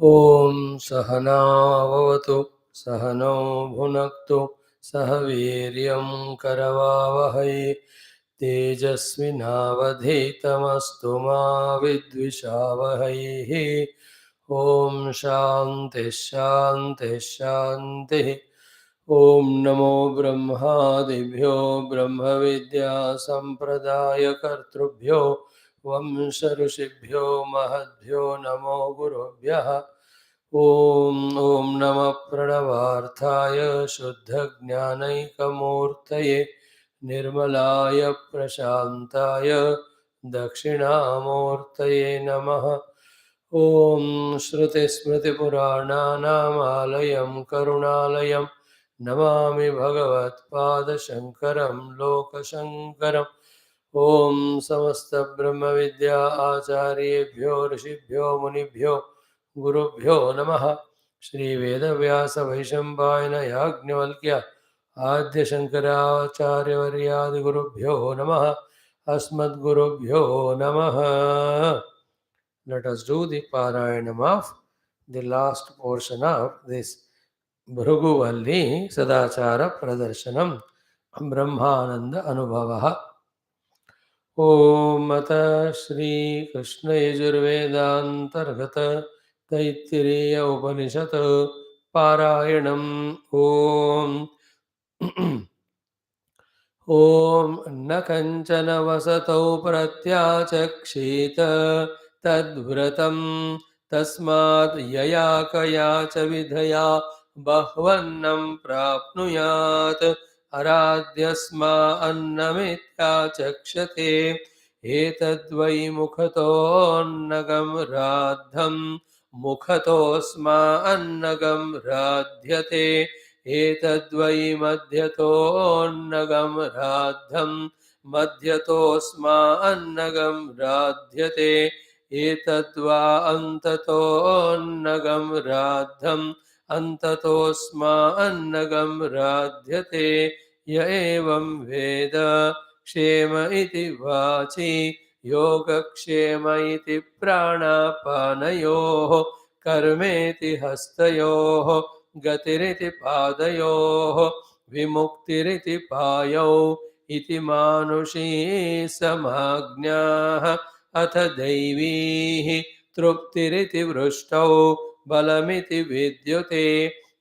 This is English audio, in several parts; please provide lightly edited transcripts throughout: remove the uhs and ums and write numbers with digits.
ॐ सहनाववतु सहनौ भुनक्तु सह वीर्यं करवावहै तेजस्विनावधीतमस्तु मा विद्विषावहैः। ॐ शान्तिः शान्तिः शान्तिः। ॐ नमो ब्रह्मादिभ्यो ब्रह्मविद्या सम्प्रदायकर्तृभ्यो वंश ऋषिभ्यो महद्भ्यो नमो गुरुभ्यः। ॐ नमः प्रणवार्थाय शुद्धज्ञानैकमूर्तये निर्मलाय प्रशान्ताय दक्षिणामूर्तये नमः। ॐ श्रुतिस्मृतिपुराणानामालयं करुणालयं नमामि भगवत्पादशङ्करं लोकशङ्करम्। ॐ समस्तब्रह्मविद्या आचार्येभ्यो ऋषिभ्यो मुनिभ्यो गुरुभ्यो नमः। श्रीवेदव्यासवैशम्पायन याज्ञवल्क्य आद्यशङ्कराचार्यवर्यादिगुरुभ्यो नमः। अस्मद्गुरुभ्यो नमः। Let us do the Parayanam of the last portion of this Bhrugu Valli Sadachara Pradarshanam Brahmananda Anubhavaha. Om Mata Shri Krishna Yajurvedantargata Taittiriya Upanishad Parayanam. Om ॐ न कंचन वसतौ प्रत्याचक्षेत तद्व्रतं तस्मात् यया कया च विधया बह्वन्नं प्राप्नुयात् अराध्यस्मा अन्नमित्याचक्षते एतद्वै मुखतोऽन्नगं राद्धं मुखतोऽस्मा अन्नगं राध्यते एतद्वै मध्यतोऽन्नगं राद्धं मध्यतोऽस्मा अन्नगं राध्यते एतद्वा अन्ततोऽन्नगं राद्धं अन्ततोऽस्मा अन्नगं राध्यते य एवं वेद क्षेम इति वाचि योगक्षेम इति प्राणापानयोः कर्मेति हस्तयोः गतिरिति पादयोः विमुक्तिरिति पायौ इति मानुषी समाज्ञाः अथ दैवीः तृप्तिरिति वृष्टौ बलमिति विद्युते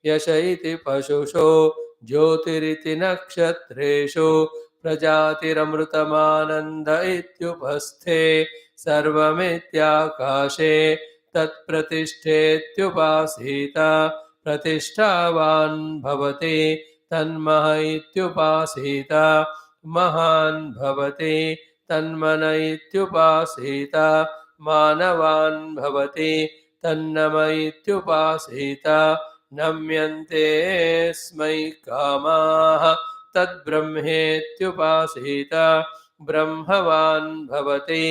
यश इति पशुषु ज्योतिरिति नक्षत्रेषु प्रजातिरमृतमानन्द इत्युपस्थे सर्वमित्याकाशे तत्प्रतिष्ठेत्युपासीत प्रतिष्ठावान् भवति तन्मह इत्युपासीत महान् भवति तन्मन इत्युपासीत मानवान् भवति तन्नम इत्युपासीत नम्यन्ते स्मै कामाः तद्ब्रह्मेत्युपासीत ब्रह्मवान् भवति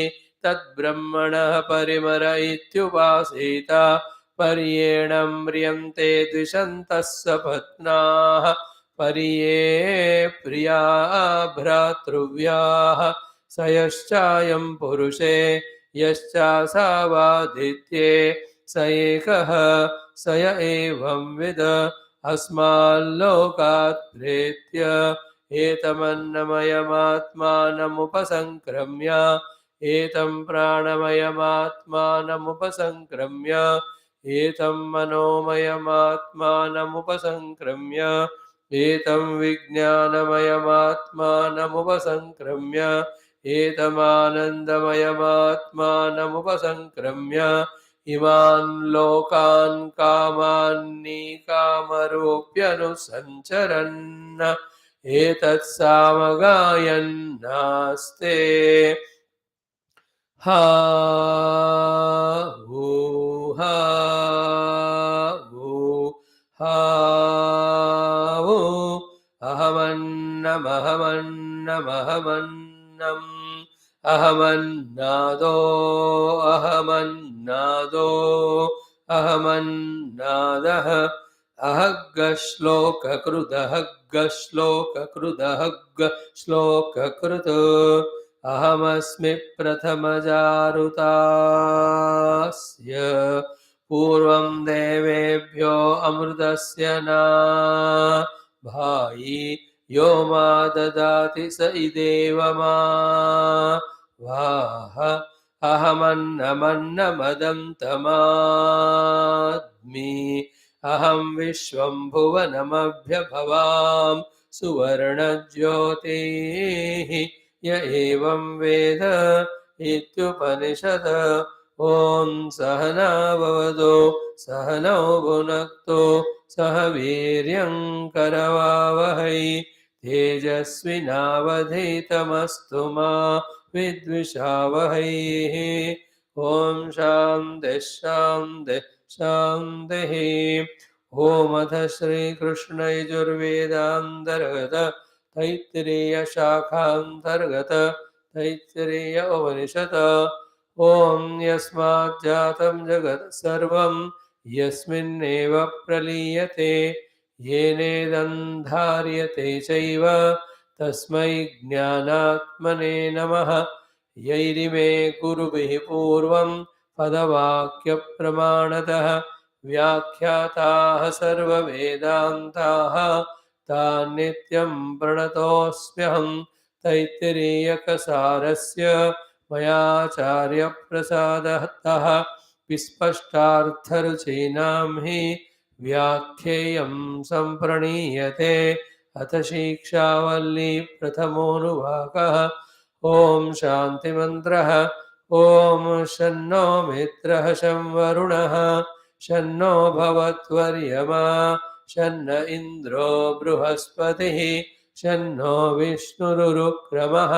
तद्ब्रह्मणः परिमर इत्युपासीत पर्येणं म्रियन्ते द्विषन्तः सपत्नाः पर्ये प्रिया भ्रातृव्याः स यश्चायं पुरुषे यश्चासावादित्ये स एकः स य एवं विद अस्माल्लोकात् प्रेत्य एतमन्नमयमात्मानमुपसङ्क्रम्य एतं प्राणमयमात्मानमुपसङ्क्रम्य एतं मनोमयमात्मानमुपसङ्क्रम्य एतं विज्ञानमयमात्मानमुपसङ्क्रम्य एतमानन्दमयमात्मानमुपसङ्क्रम्य इमान् लोकान् कामान्निकामरूप्यनुसञ्चरन् एतत्सामगायन्नास्ते हा वो हा वो हा वो अहमन्नमहमन्नमहमन्नम् अहमन्नादो अहमन्नादो अहमन्नादः अहग्गश्लोककृदहग्गश्लोककृदहग्गश्लोककृत् अहमस्मि प्रथमजारुतास्य पूर्वं देवेभ्यो अमृतस्य न भायि यो मा ददाति स इदेव मा वाह अहमन्नमन्नमदन्तमाद्मि अहं विश्वं भुवनमभ्यभवां सुवर्णज्योतिः य एवं वेद इत्युपनिषद ॐ सहना भवतु सहनौ भुनक्तु सह वीर्यं करवावहै तेजस्विनावधीतमस्तु मा विद्विषावहै ॐ शान्तिः शान्तिः शान्तिः ॐ अथ श्रीकृष्णयजुर्वेदान्तर्गत तैत्तिरीय शाखान्तर्गत तैत्तिरीय उपनिषत् ॐ यस्मात् जातं जगत् सर्वं यस्मिन्नेव प्रलीयते येनेदन्धार्यते चैव तस्मै ज्ञानात्मने नमः यैरिमे गुरुभिः पूर्वं पदवाक्यप्रमाणतः व्याख्याताः सर्ववेदान्ताः तान् नित्यं प्रणतोऽस्म्यहं तैत्तिरीयकसारस्य मयाचार्यप्रसादतः विस्पष्टार्थरुचीनां हि व्याख्येयं सम्प्रणीयते अथ शिक्षावल्ली प्रथमोऽनुवाकः ॐ शान्तिमन्त्रः ॐ शन्नो मित्रः शं वरुणः शन्नो भवत्वर्यमा शन्न इन्द्रो बृहस्पतिः शन्नो विष्णुरुक्रमः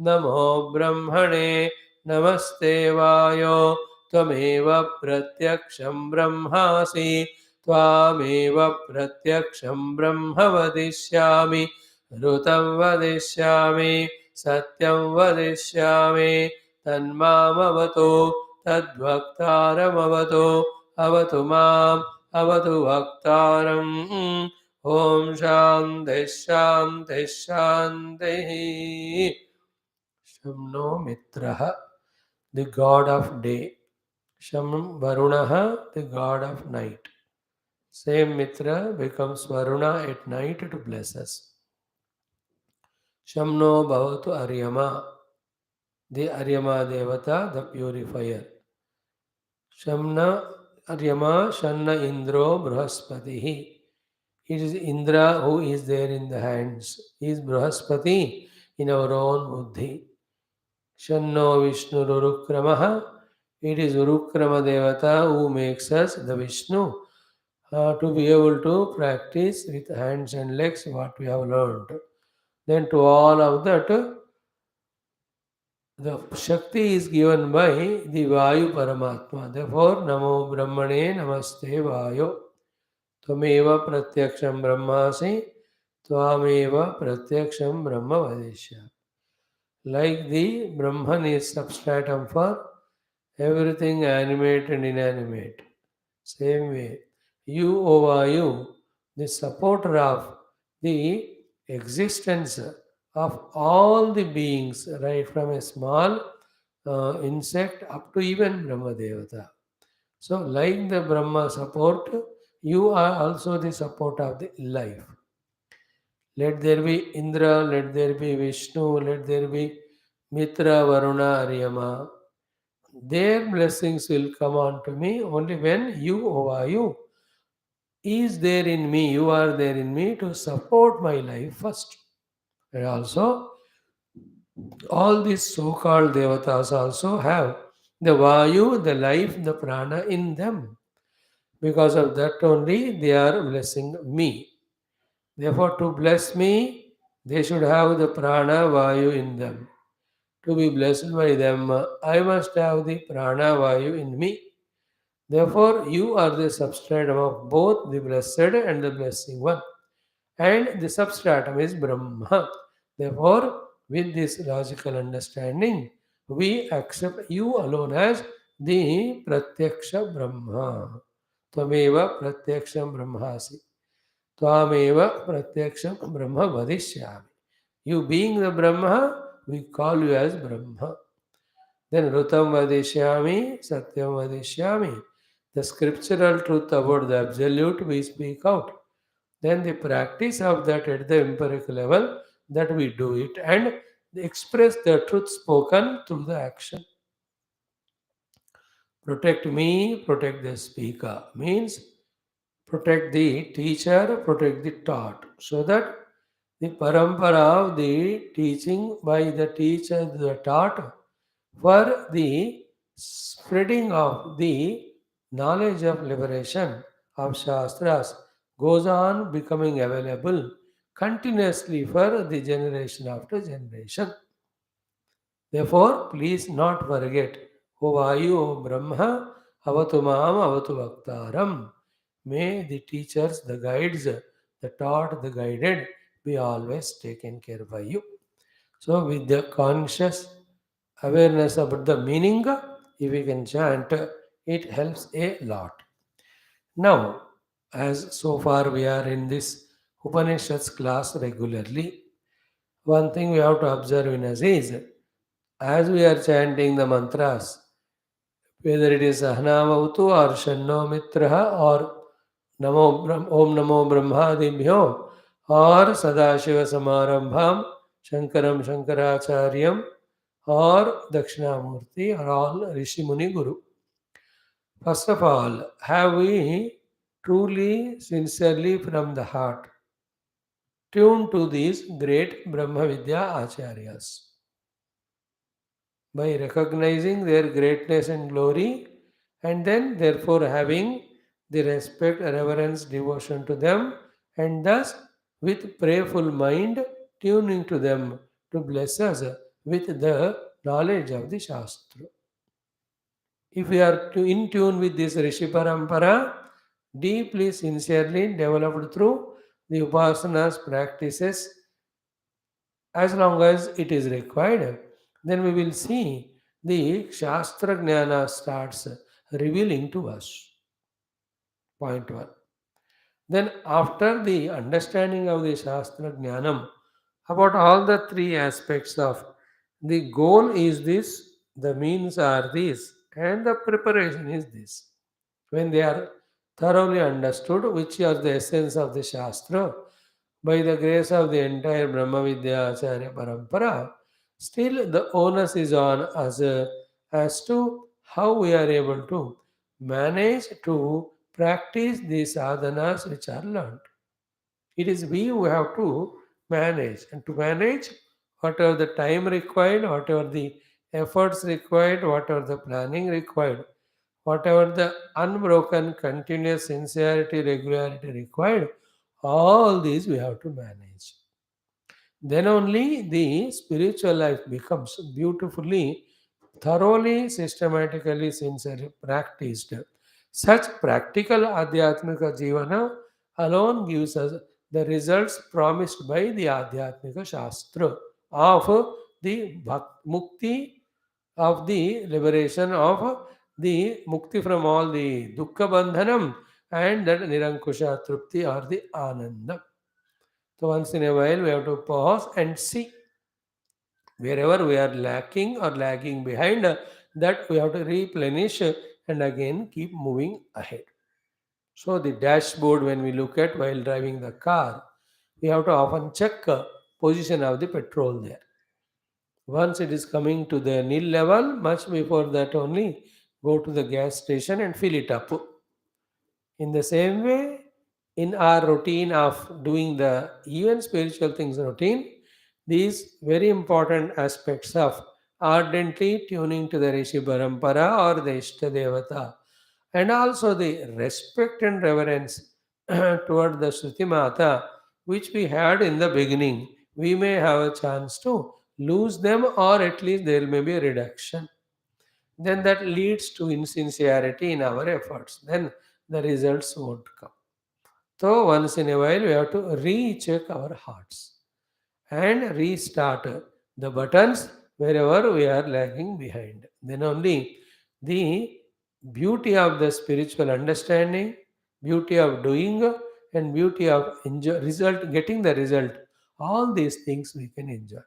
नमो ब्रह्मणे नमस्ते वायो त्वमेव प्रत्यक्षं ब्रह्मासि त्वामेव प्रत्यक्षं ब्रह्म वदिष्यामि ऋतं वदिष्यामि सत्यं वदिष्यामि तन्मामवतु तद्वक्तारमवतु अवतु माम् अवतु वक्तारम् ॐ शान्तिः शान्तिः शान्तिः शं नो मित्रः the god of day, Sham Varunaha, the god of night. Same Mitra becomes Varuna at night to bless us. Shamno Bhavatu Aryama, the Aryama Devata, the purifier. Shamna Aryama Shanna Indro Brahaspatihi. It is Indra who is there in the hands. He is Brahaspati in our own buddhi. Shanno Vishnu Urukramaha. It is Urukrama Devata who makes us the Vishnu to be able to practice with hands and legs what we have learned. Then to all of that, the Shakti is given by the Vayu Paramatma. Therefore, Namo Brahmane Namaste Vayo. Tvameva Pratyaksham Brahmasi. Tvameva Pratyaksham Brahma Vadishya. Like the Brahman is substratum for everything animate and inanimate. Same way, you, O Vayu, the supporter of the existence of all the beings, right from a small insect up to even Brahma Devata. So, like the Brahma support, you are also the support of the life. Let there be Indra, let there be Vishnu, let there be Mitra, Varuna, Aryama. Their blessings will come on to me only when you, O Vayu, is there in me, you are there in me to support my life first. And also, all these so-called devatas also have the Vayu, the life, the prana in them. Because of that only they are blessing me. Therefore, to bless me, they should have the prana, Vayu in them. To be blessed by them, I must have the prana, Vayu in me. Therefore, you are the substratum of both the blessed and the blessing one. And the substratum is Brahma. Therefore, with this logical understanding, we accept you alone as the Pratyaksha Brahma. Tvameva Pratyaksham Brahmasi. Tvameva Pratyaksham Brahma Vadishyami. You being the Brahma, we call you as Brahma. Then Rutam Vadishyami, Satyam Vadishyami. the scriptural truth about the absolute we speak out. Then the practice of that at the empirical level, that we do it and express the truth spoken through the action. Protect me, protect the speaker means protect the teacher, protect the taught, so that the parampara of the teaching by the teacher, the taught, for the spreading of the knowledge of liberation of Shastras goes on becoming available continuously for the generation after generation. Therefore, please not forget, O Vayu, O Brahma, Avatu Mam, Avatu Bhaktaram. May the teachers, the guides, the taught, the guided be always taken care by you. So, with the conscious awareness about the meaning, if we can chant, it helps a lot. Now, as so far we are in this Upanishads class regularly, one thing we have to observe in us is as we are chanting the mantras, whether it is Sahanavavatu or Shanno Mitraha or Om Namo Brahmadibhyo or Sadashiva Samarambham Shankaram Shankaracharyam or Dakshinamurti or all Rishi Muni Guru. First of all, have we truly, sincerely from the heart tuned to these great Brahma Vidya Acharyas? By recognizing their greatness and glory, and then therefore having the respect, reverence, devotion to them, and thus with prayerful mind tuning to them to bless us with the knowledge of the Shastra. If we are in tune with this Rishi Parampara, deeply, sincerely developed through the Upasanas practices, as long as it is required, then we will see the Shastra Jnana starts revealing to us. Point one. Then, after the understanding of the Shastra Jnanam, about all the three aspects of the goal is this, the means are this, and the preparation is this. When they are thoroughly understood, which are the essence of the Shastra, by the grace of the entire Brahma Vidya Acharya Parampara, still the onus is on us as to how we are able to manage to practice these sadhanas which are learned. It is we who have to manage, and to manage whatever the time required, whatever the efforts required, whatever the planning required, whatever the unbroken, continuous sincerity, regularity required, all these we have to manage. Then only the spiritual life becomes beautifully, thoroughly, systematically, sincerely practiced. Such practical Adhyatmika Jivana alone gives us the results promised by the Adhyatmika Shastra of the Mukti, of the liberation of the Mukti from all the Dukkha Bandhanam and that Nirankusha Trupti or the Ananda. So once in a while we have to pause and see wherever we are lacking or lagging behind, that we have to replenish and again keep moving ahead. So the dashboard, when we look at while driving the car, we have to often check position of the petrol there. Once it is coming to the nil level, much before that only go to the gas station and fill it up. In the same way, in our routine of doing the even spiritual things routine, these very important aspects of ardently tuning to the Rishi Parampara or the Ishta Devata, and also the respect and reverence toward the Shruti Mata, which we had in the beginning, we may have a chance to lose them, or at least there may be a reduction. Then that leads to insincerity in our efforts. Then the results won't come. So once in a while we have to recheck our hearts and restart the buttons wherever we are lagging behind. Then only the beauty of the spiritual understanding, beauty of doing, and beauty of result, getting the result, all these things we can enjoy.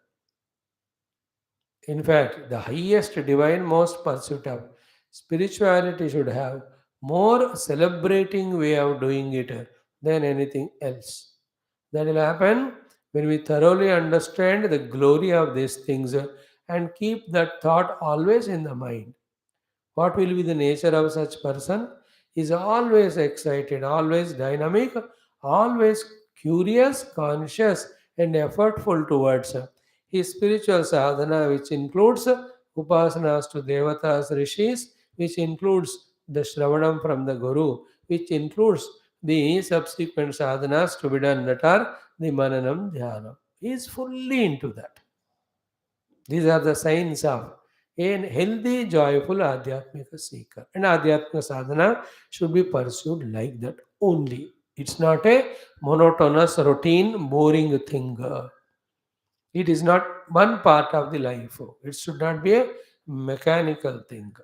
In fact, the highest divine most pursuit of spirituality should have more celebrating way of doing it than anything else. That will happen when we thoroughly understand the glory of these things and keep that thought always in the mind. What will be the nature of such person? Is always excited, always dynamic, always curious, conscious, and effortful towards his spiritual sadhana, which includes upasanas to devatas, rishis, which includes the shravanam from the guru, which includes the subsequent sadhanas to be done, that are the mananam dhyana. He is fully into that. These are the signs of a healthy, joyful Adhyatmika seeker. And Adhyatmika sadhana should be pursued like that only. It's not a monotonous, routine, boring thing. It is not one part of the life. It should not be a mechanical thing.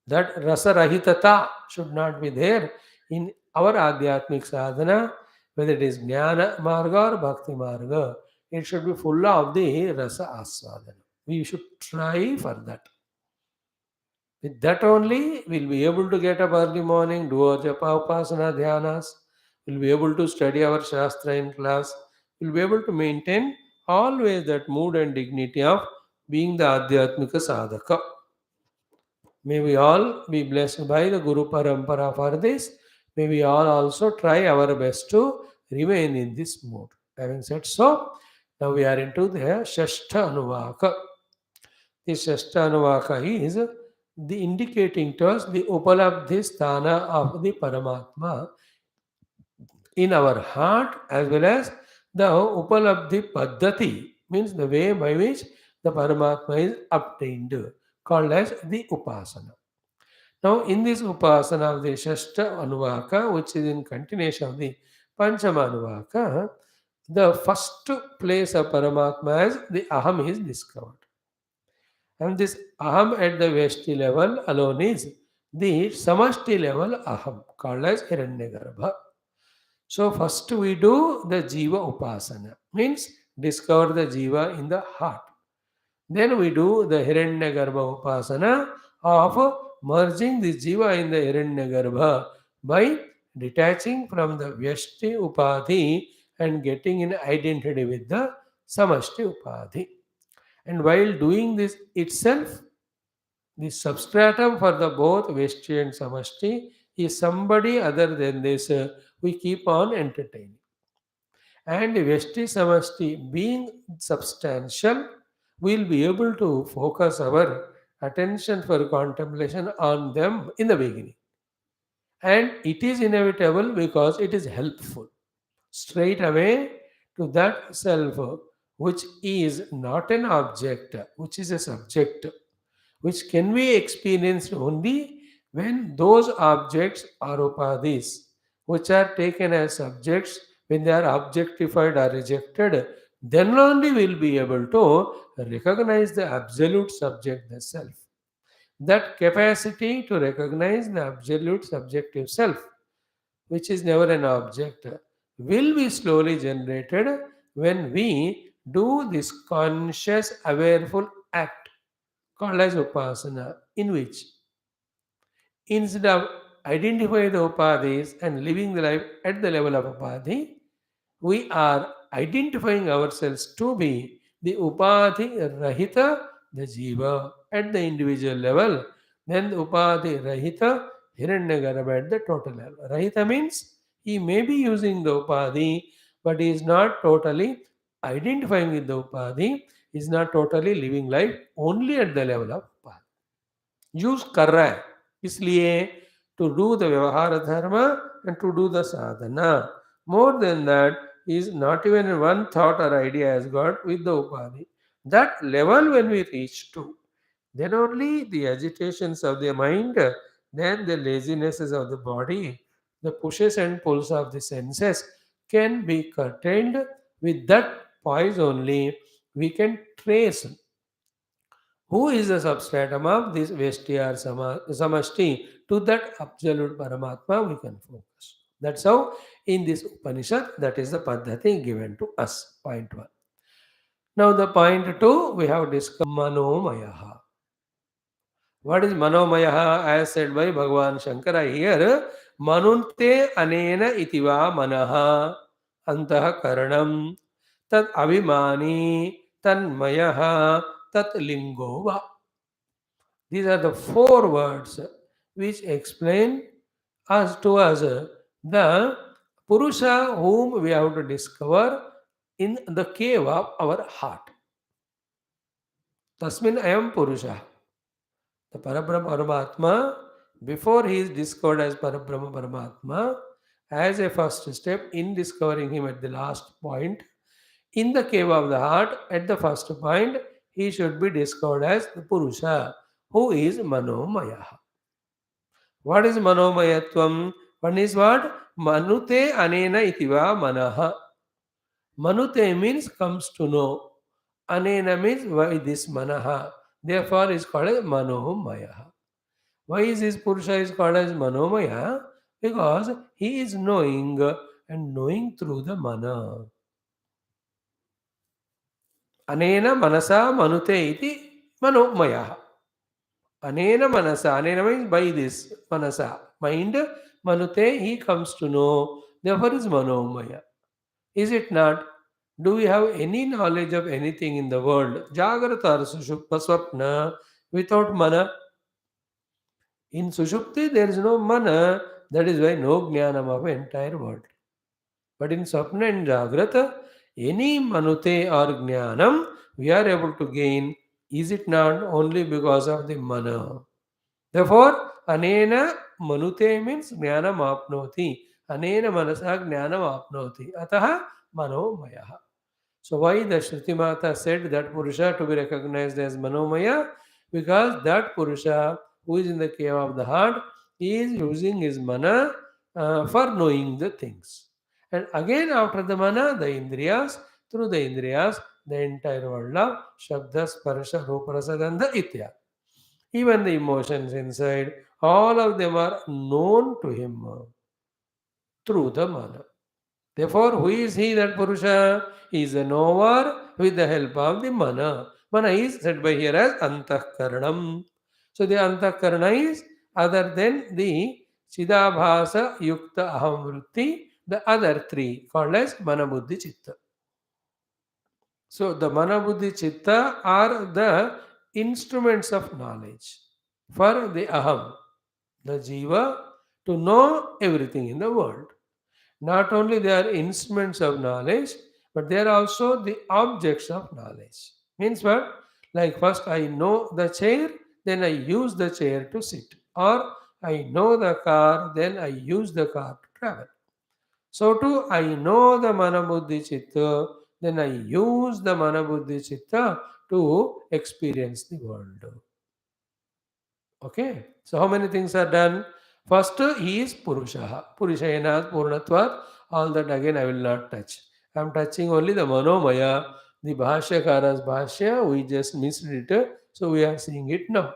That rasa rahitata should not be there in our Adhyatmik sadhana, whether it is Jnana Marga or Bhakti Marga. It should be full of the rasa aswadana. We should try for that. With that only, we'll be able to get up early morning, do our japa upasana dhyanas, we'll be able to study our shastra in class, we'll be able to maintain always that mood and dignity of being the Adhyatmika sadhaka. May we all be blessed by the Guru Parampara for this. May we all also try our best to remain in this mood. Having said so, now we are into the Shashta Anuvaka. The Shashta Anuvaka is the indicating to us the Upalabdhi Sthana of the Paramatma in our heart, as well as the Upalabdhi Paddhati, means the way by which the Paramatma is obtained, called as the Upasana. Now, in this Upasana of the Shashta Anuvaka, which is in continuation of the Panchama Anuvaka, the first place of Paramatma as the Aham is discovered. And this Aham at the Veshti level alone is the Samashti level Aham, called as Hiranyagarbha. So, first we do the Jiva Upasana, means discover the Jiva in the heart. Then we do the Hiranyagarbha Upasana of merging the Jiva in the Hiranyagarbha by detaching from the Vyashti Upadhi and getting in identity with the Samashti Upadhi. And while doing this itself, the substratum for the both Vyashti and Samashti is somebody other than this we keep on entertaining. And Vyashti Samashti being substantial, we'll be able to focus our attention for contemplation on them in the beginning. And it is inevitable because it is helpful. Straight away to that self, which is not an object, which is a subject, which can be experienced only when those objects are upadhis, which are taken as subjects, when they are objectified or rejected, then only we will be able to recognize the absolute subject, the self. That capacity to recognize the absolute subjective self, which is never an object, will be slowly generated when we do this conscious, awareful act called as upasana, in which instead of identifying the upadhis and living the life at the level of upadhi, we are identifying ourselves to be the upadhi rahita, the jiva at the individual level, then the upadhi rahita hiranyagarbha at the total level. Rahita means he may be using the upadhi, but he is not totally identifying with the upadhi, he is not totally living life only at the level of upadhi. Use कर रहा है इसलिए to do the व्यवहार धर्म and to do the साधना more than that is not even one thought or idea has got with the upadhi. That level when we reach to, then only the agitations of the mind, then the lazinesses of the body, the pushes and pulls of the senses can be curtailed. With that poise only we can trace who is the substratum of this Veshtiyar Samashti. To that absolute Paramatma we can focus. That's how in this Upanishad, that is the Paddhati given to us. Point 1. Now the point 2 we have discussed Manomayaha. What is Manomaya as said by Bhagavan Shankara here? Manunte anena itiva manaha antah karanam tat avimani tanmayaha tat lingova. These are the four words which explain us to us the Purusha whom we have to discover in the cave of our heart. Tasmin ayam Purusha. The Parabrahma Paramatma, before he is discovered as Parabrahma Paramatma, as a first step in discovering him at the last point, in the cave of the heart, at the first point, he should be discovered as the Purusha, who is Manomaya. What is Manomayatvam? One is what? Manute anena itiva manaha. Manute means comes to know. Anena means why this manaha. Therefore is called as Manomaya. Why is this Purusha is called as Manomaya? Because he is knowing and knowing through the mana. Anena manasa manute iti Manomaya. Anena manasa, anena means by this manasa. Mind, manute, he comes to know. Therefore is Manomaya. Is it not? Do we have any knowledge of anything in the world? Jagrata or Sushupta Swapna without mana? In Sushupti, there is no mana. That is why no jnanam of entire world. But in Swapna and Jagrata, any manute or jnanam we are able to gain. Is it not only because of the mana? Therefore, anena manute means jnanam apnoti. Anena manasa jnanam apnoti. Ataha manomaya. So why the Shruti Mata said that Purusha to be recognized as Manomaya? Because that Purusha who is in the cave of the heart is using his mana for knowing the things. And again after the mana, the Indriyas, through the Indriyas, the entire world of Shabda, Sparsha, Rupa, Rasa, Gandha, Itya. Even the emotions inside, all of them are known to him through the mana. Therefore, who is he that Purusha? He is a knower with the help of the mana. Mana is said by here as Antahkaranam. So the Antahkarana is other than the Chidabhasa Yukta Aham Vritti, the other three called as Mana Buddhi Chitta. So the Mana Buddhi Chitta are the instruments of knowledge for the Aham, the Jiva, to know everything in the world. Not only they are instruments of knowledge, but they are also the objects of knowledge. Means what? Like first I know the chair, then I use the chair to sit. Or I know the car, then I use the car to travel. So too, I know the Manabuddhi Chitta, then I use the Manabuddhi Chitta to experience the world. Okay, so how many things are done? First, he is Purusha. Purushayana Purnatvat. All that again I will not touch. I am touching only the Manomaya, the Bhashyakara's Bhashya. We just missed it, so we are seeing it now.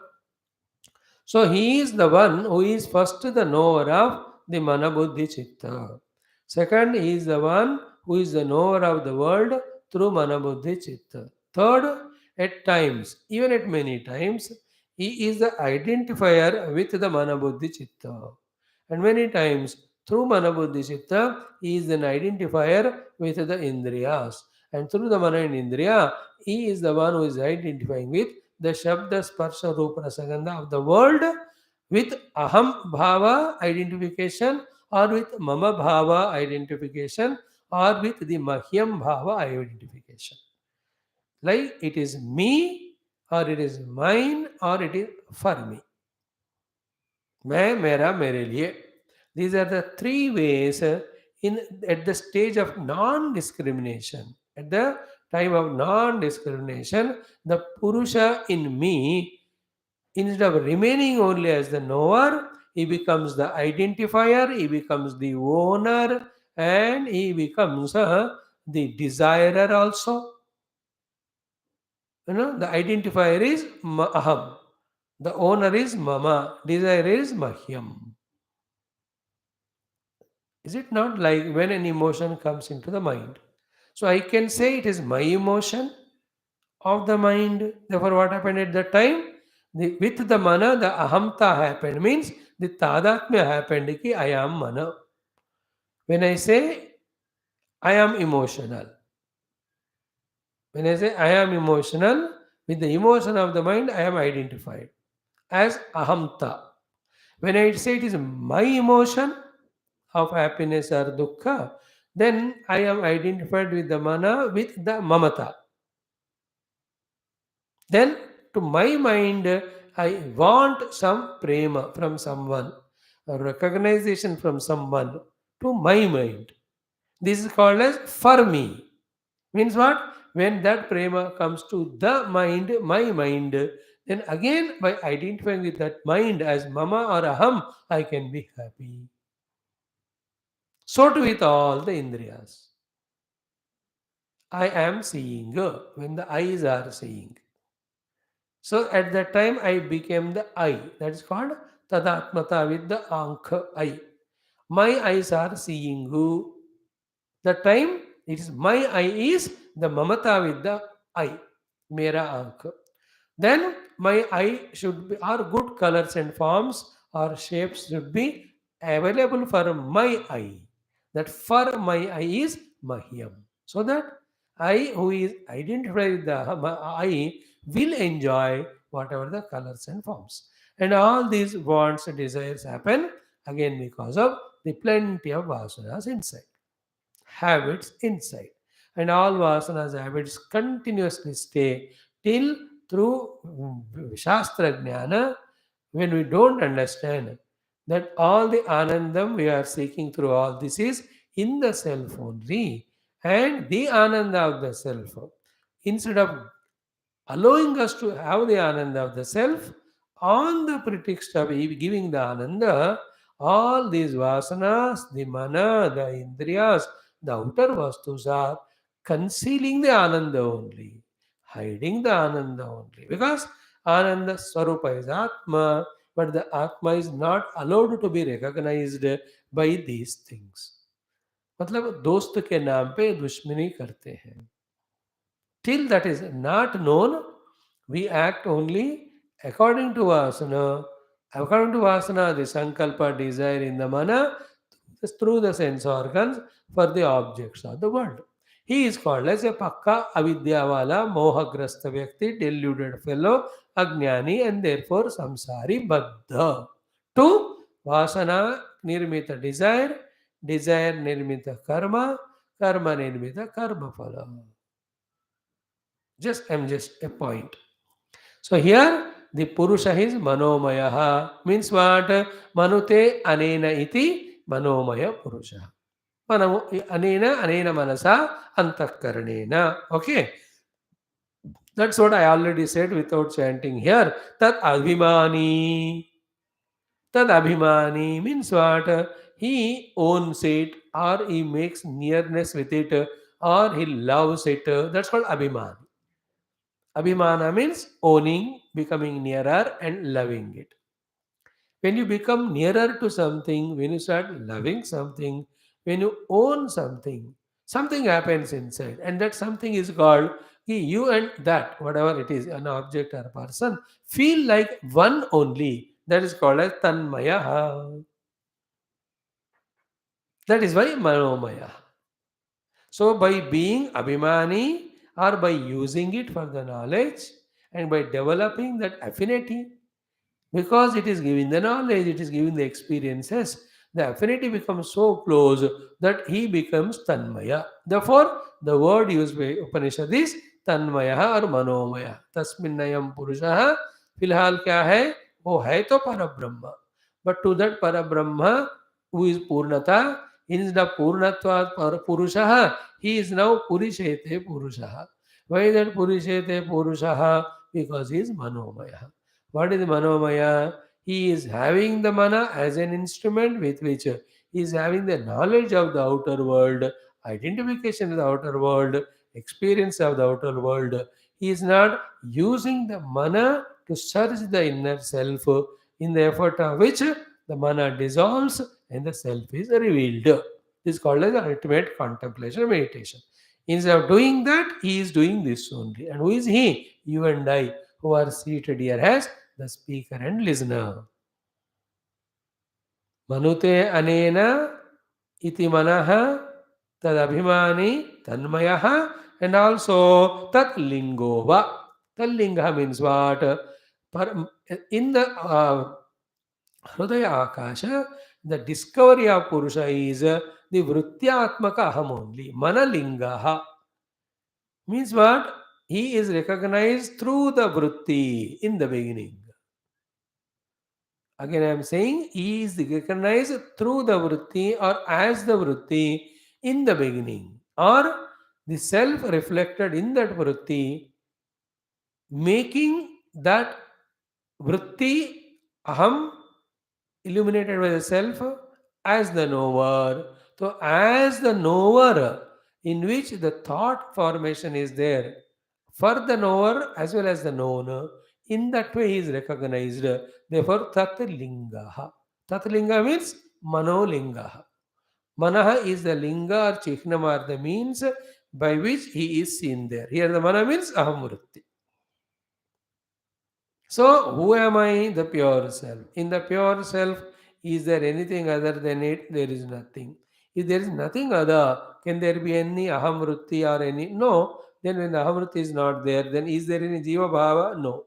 So he is the one who is first the knower of the Manabuddhi Chitta. Second, he is the one who is the knower of the world through Manabuddhi Chitta. Third, at times, even at many times, he is the identifier with the Manabuddhi Chitta. And many times, through Manabuddhi Chitta, he is an identifier with the Indriyas. And through the Mana and Indriya, he is the one who is identifying with the Shabda Sparsha Rupa Rasagandha of the world with Aham Bhava identification or with Mama Bhava identification or with the Mahyam Bhava identification. Like it is me or it is mine or it is for me. मैं मेरा मेरे लिए. These are the three ways in at the stage of non-discrimination. At the time of non-discrimination, the Purusha in me, instead of remaining only as the knower, he becomes the identifier, he becomes the owner, and he becomes the desirer also. The identifier is aham. The owner is mama. Desire is mahyam. Is it not like when an emotion comes into the mind? So I can say it is my emotion of the mind. Therefore, what happened at that time? With the mana, the ahamta happened, means the tadatmya happened ki I am mana. When I say I am emotional, when I say I am emotional, with the emotion of the mind, I am identified as ahamta. When I say it is my emotion of happiness or dukkha, then I am identified with the mana, with the mamata. Then to my mind, I want some prema from someone, a recognition from someone to my mind. This is called as for me. Means what? When that prema comes to the mind, my mind, then again by identifying with that mind as mama or aham, I can be happy. So too with all the indriyas. I am seeing when the eyes are seeing. So at that time I became the I. That is called tadatmata with the ankh I. My eyes are seeing who. The time it is my eye is the mamata with the eye. Mera ankh. Then my eye should be, or good colors and forms or shapes should be available for my eye. That for my eye is Mahyam. So that I who is identified with the eye will enjoy whatever the colors and forms. And all these wants and desires happen again because of the plenty of vasanas inside, habits inside. And all vasanas habits continuously stay till through Shastra Jnana, when we don't understand that all the Anandam we are seeking through all this is in the self only, and the Ananda of the self. Instead of allowing us to have the Ananda of the self, on the pretext of giving the Ananda, all these vasanas, the mana, the indriyas, the outer vastus are concealing the Ananda only, hiding the Ananda only. Because Ananda Swarupa is Atma, but the Atma is not allowed to be recognized by these things. मतलब दोस्त के नाम पे दुश्मनी करते हैं. Till that is not known, we act only according to vasana. According to vasana, the sankalpa desire in the mana through the sense organs for the objects of the world. He is called as a pakka avidyavala, mohagrasta vyakti, deluded fellow, ajnani, and therefore samsari baddha. To vasana nirmita desire, desire nirmita karma, karma nirmita karma phala. Just a point. So here the Purusha is Manomaya. Means what? Manute anena iti Manomaya Purusha. Manamu anena manasa antakaranena. Okay. That's what I already said without chanting here. Tat abhimani. Tad abhimani means what? He owns it, or he makes nearness with it, or he loves it. That's called abhimani. Abhimana means owning, becoming nearer, and loving it. When you become nearer to something, when you start loving something, when you own something, something happens inside, and that something is called you and that, whatever it is, an object or a person, feel like one only. That is called as Tanmaya. That is why Manomaya. So, by being Abhimani or by using it for the knowledge and by developing that affinity, because it is giving the knowledge, it is giving the experiences, the affinity becomes so close that he becomes Tanmaya. Therefore, the word used by Upanishad is Tanmaya or Manomaya. Tasminnayam Purushaha, फिलहाल क्या है वो है तो परब्रह्म, but to that parabrahma who is purnata, instead of purnatvat purushaha, he is now purishete purushaha. Why that purishete purushaha? Because he is manomaya. What is manomaya? He is having the mana as an instrument with which he is having the knowledge of the outer world, identification of the outer world, experience of the outer world. He is not using the mana to search the inner self, in the effort of which the mana dissolves and the self is revealed. This is called as ultimate contemplation meditation. Instead of doing that, he is doing this only. And who is he? You and I, who are seated here as the speaker and listener. Manute anena iti manaha tad abhimani tanmayaha, and also tat lingova. Tat linga means what? In the Hrudaya Akasha, the discovery of Purusha is the Vrittyatmaka Aham only. Manalingaha means what? He is recognized through the Vritti in the beginning. Again, I am saying he is recognized through the Vritti or as the Vritti in the beginning, or the self reflected in that Vritti, making that Vritti Aham illuminated by the self as the knower. So, as the knower, in which the thought formation is there for the knower as well as the known, in that way he is recognized. Therefore, Tat Lingaha. Tat Linga means Mano Lingaha. Manaha is the linga or chihnam or the means by which he is seen there. Here the mana means Ahamurti. So, who am I? The pure self. In the pure self, is there anything other than it? There is nothing. If there is nothing other, can there be any ahamrutti or any? No. Then when the ahamrutti is not there, then is there any jiva bhava? No.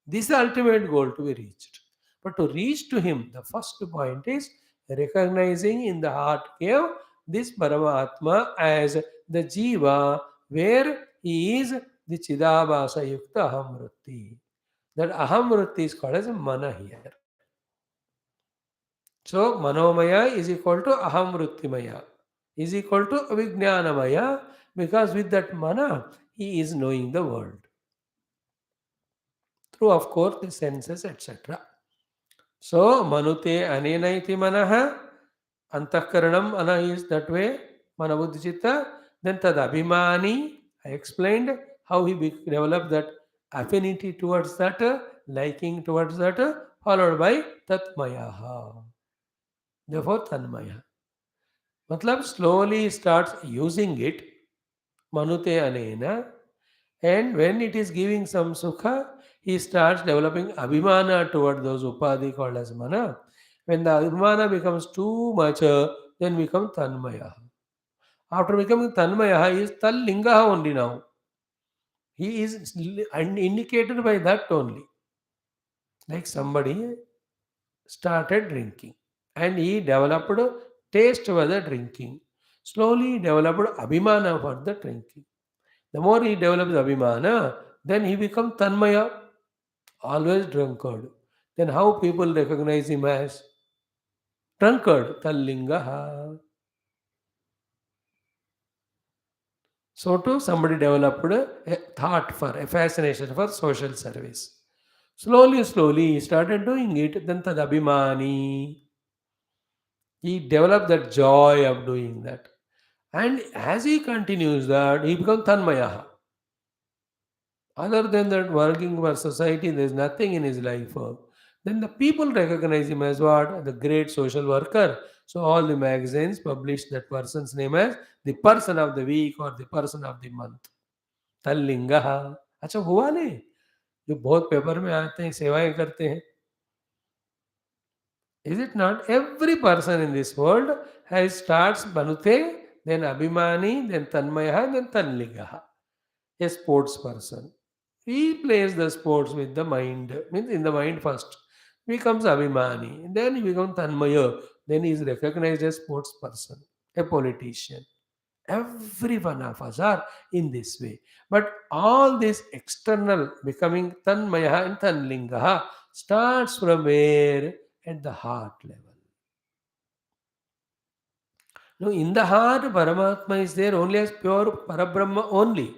This is the ultimate goal to be reached. But to reach to him, the first point is recognizing in the heart cave this Paramatma as the jiva, where he is the Chidabhasa Yukta Ahamrutti. That aham vritti is called as mana here. So manomaya is equal to aham vrittimaya, is equal to avijnanamaya, because with that mana he is knowing the world through, of course, the senses, etc. So manute anena iti manaha, antakaranam ana is that way, manabuddhichitta. Then tad abhimani, I explained how he developed that affinity towards that, liking towards that, followed by tatmayaha. Therefore, tanmaya. Matlab slowly starts using it, manute anena, and when it is giving some sukha, he starts developing abhimana toward those upadhi called as mana. When the abhimana becomes too much, then become tanmaya. After becoming tanmaya, he is tal lingaha only now. He is indicated by that only. Like somebody started drinking and he developed taste for the drinking. Slowly he developed abhimana for the drinking. The more he develops abhimana, then he becomes tanmaya, always drunkard. Then how people recognize him as drunkard? Tallingaha. So too somebody developed a thought for, a fascination for social service. Slowly he started doing it, then tad abhimani. He developed that joy of doing that. And as he continues that, he becomes tanmayaha. Other than that, working for society, there is nothing in his life. Then the people recognize him as what? The great social worker. So all the magazines publish that person's name as the person of the week or the person of the month. तल्लिंगः. अच्छा हुआ नहीं, जो बहुत paper में आते हैं, सेवाएं करते हैं. Is it not? Every person in this world has starts Banute, then Abhimani, then Tanmayaha, then Tanligaha. A sports person. He plays the sports with the mind, means in the mind first. Becomes Abhimani, then he becomes Tanmaya, then he is recognized as sports person, a politician. Every one of us are in this way. But all this external becoming Tanmayaha and Tanlingaha starts from where? At the heart level. Now, in the heart, Paramatma is there only as pure Parabrahma only.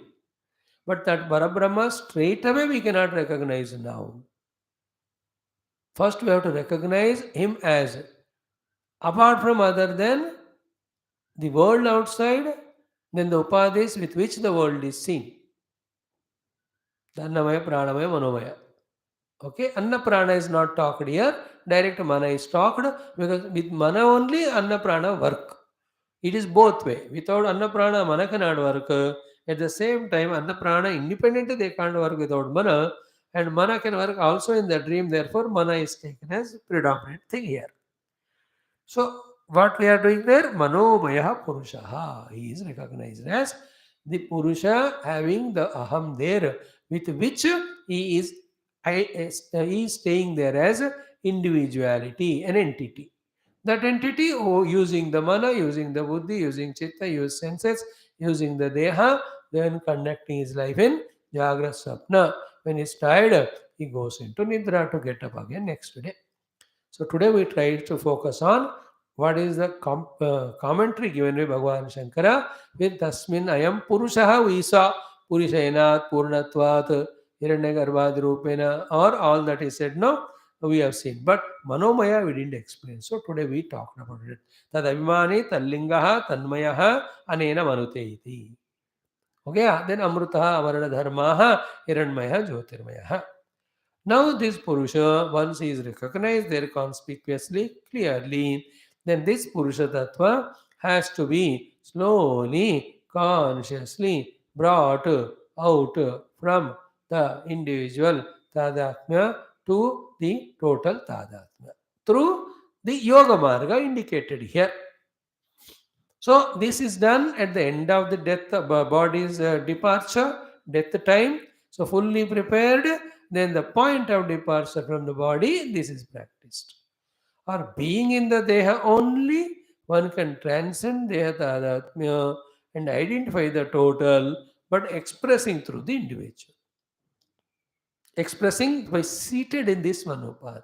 But that Parabrahma straight away we cannot recognize now. First, we have to recognize him as apart from other than the world outside, then the upadhis with which the world is seen. Annamaya, Pranamaya, Manomaya. Okay, Anna Prana is not talked here, direct Mana is talked, because with Mana only Anna Prana work. It is both way. Without Anna Prana, Mana cannot work. At the same time, Anna Prana independently they can't work without Mana. and mana can work also in the dream. Therefore, mana is taken as predominant thing here. So, what we are doing there? Manomaya Purushaha. He is recognized as the Purusha having the Aham there, with which he is, he is staying there as individuality, an entity. That entity, using the mana, using the buddhi, using chitta, use senses, using the deha, then conducting his life in Jagra Sapna. When he's tired, he goes into Nidra to get up again next day. So today we try to focus on what is the commentary given by Bhagavan Shankara with Tasmin Ayam Purushaha Visa Purishayanat Purnatvat Hiranyagarbhad Rupena, or all that is said no, we have seen. But Manomaya we didn't explain. So today we talked about it. Tad Abhimani Tallingaha Tanmayaha Anena Manute iti. Okay, then Amrutaha Amarana Dharmaha Hiranmaya Jyotirmaya. Now, this Purusha, once he is recognized there conspicuously, clearly, then this Purusha Tattva has to be slowly, consciously brought out from the individual Tadatmya to the total Tadatmya through the Yoga Marga indicated here. So, this is done at the end of the death body's departure, death time. So, fully prepared, then the point of departure from the body, this is practiced. Or being in the Deha only, one can transcend Deha Tadatmya and identify the total, but expressing through the individual. Expressing by seated in this Manopad.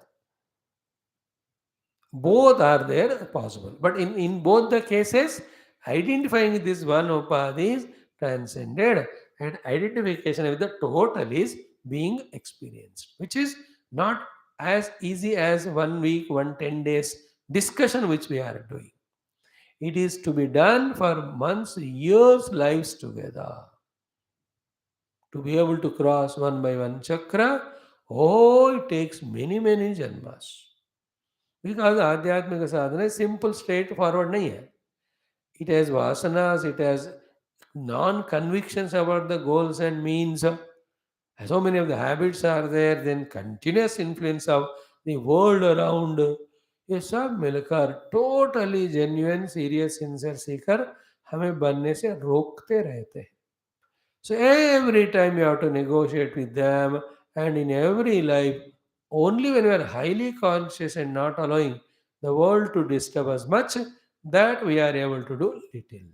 Both are there possible. But in both the cases, identifying this one upadhi is transcended and identification with the total is being experienced, which is not as easy as 1 week, 10 days discussion which we are doing. It is to be done for months, years, lives together. To be able to cross one by one chakra, it takes many, many janmas. Because आध्यात्मिक साधना simple straightforward नहीं है. It has vasanas, it has non-convictions about the goals and means. So many of the habits are there, then continuous influence of the world around. ये सब मिलकर totally genuine, serious, sincere seeker हमें बनने से रोकते रहते हैं. So every time you have to negotiate with them, and in every life, only when we are highly conscious and not allowing the world to disturb us much, that we are able to do little.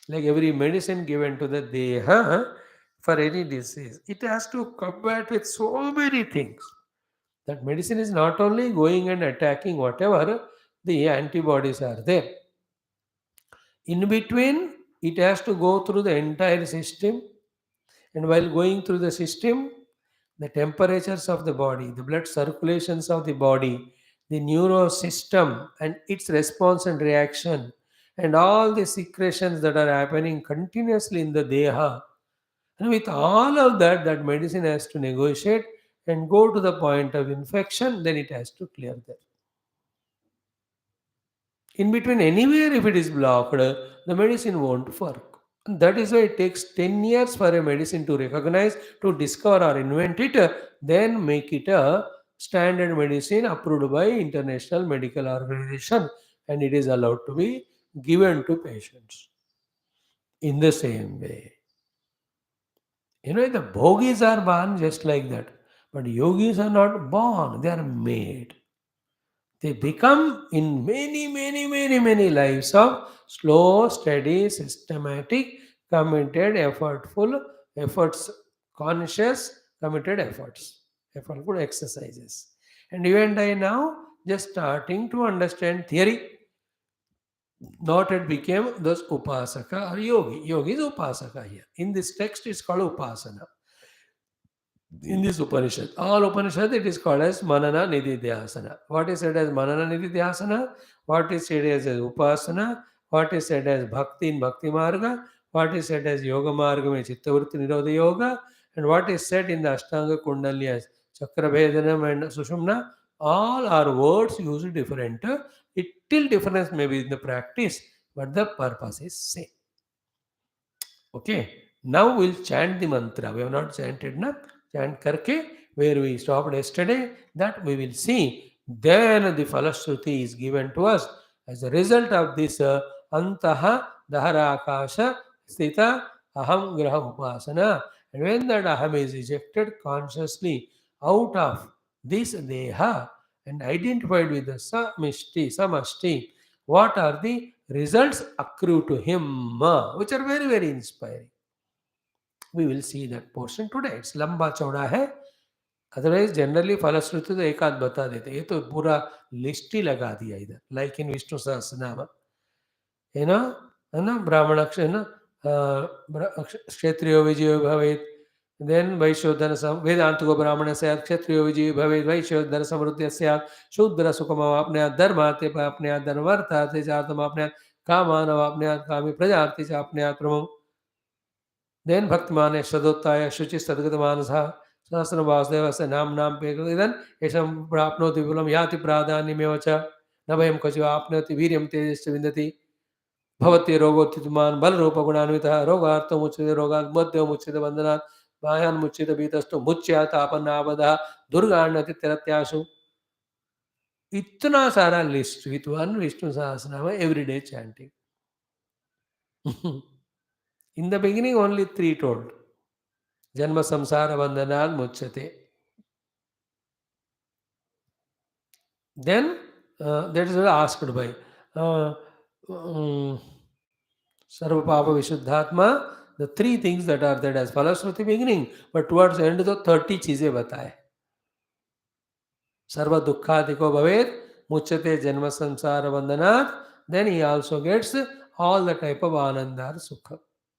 Like every medicine given to the deha for any disease, it has to combat with so many things. That medicine is not only going and attacking whatever the antibodies are there. In between, it has to go through the entire system, and while going through the system, the temperatures of the body, the blood circulations of the body, the neurosystem and its response and reaction, and all the secretions that are happening continuously in the deha. And with all of that, that medicine has to negotiate and go to the point of infection, then it has to clear that. In between, anywhere if it is blocked, the medicine won't work. That is why it takes 10 years for a medicine to recognize, to discover or invent it, then make it a standard medicine approved by International Medical Organization, and it is allowed to be given to patients. In the same way, the bhogis are born just like that, but yogis are not born, they are made. They become in many, many, many, many lives of slow, steady, systematic, committed, efforts, conscious, committed efforts, effortful exercises. And you and I now just starting to understand theory. Not it became those upasaka or yogi. Yogi is upasaka here. In this text, it's called upasana. In this Upanishad. All Upanishad, it is called as Manana Nididhyasana. What is said as Manana Nididhyasana? What is said as Upasana? What is said as Bhakti in Bhakti Marga? What is said as Yoga Marga in Chittavritti Nirodha Yoga? And what is said in the Ashtanga Kundali as Chakrabhedanam and Sushumna? All are words used different. Little difference may be in the practice, but the purpose is same. Okay. Now we'll chant the mantra. We have not chanted, na? chant karke, where we stopped yesterday, that we will see. Then the Falashruti is given to us as a result of this Antaha Daharakasha Sthita Aham Graha Upasana. And when that Aham is ejected consciously out of this Deha and identified with the Samashti, what are the results accrue to him, which are very, very inspiring. We will see that portion today. It's लंबा चौड़ा है. Otherwise generally फलश्रुति तो एक आध बता देते, ये तो पूरा लिस्ट ही लगा दिया इधर, लाइक इन विष्णु सहस्रनाम, है ना, है ना, ब्राह्मण क्षत्रियो विजयो भवेत्, देन वैश्योधन वेदांत को ब्राह्मण से क्षत्रियो विजयो भवेत्, वैश्योधन समृद्धि स्यात्, शूद्र सुखमावाप्नुयात्, धर्मार्थे प्राप्नुयात्, धर्मार्थार्थे च अर्थमाप्नुयात्, कामानवाप्नुयात्, कामी प्रजार्थे च आप्नुयात् प्रभुम्. Then Bhaktimane Shraddhottaya Shuchi Sadgata Manasa Sahasra Vasudevasya Nam Nam Pekridan Esham Prapnoti Vipulam Yati Pradhanyamevacha Nabhayam Kachiva Apnoti Viryam Tejascha Vindati Bhavati Rogotituman Balrupa Gunanvita Rogartha Muchita Rogat Madhya Muchita Vandanat Vayan Muchita Vitastu Muchyata Apanabada Durganati Teratyashu. इतना सारा list with one Vishnu Sahasranama everyday chanting. In the beginning, only 3 told. Janma samsara bandhanat muchyate. Then, that is asked by Sarva Papa Vishuddhatma, the 3 things that are there as Falashruti beginning, but towards the end of the 30 cheeze bataye. Sarva Dukkhadiko Bhavet, Muchyate Janma Samsara Bandhanat. Then he also gets all the type of Anandar Sukha.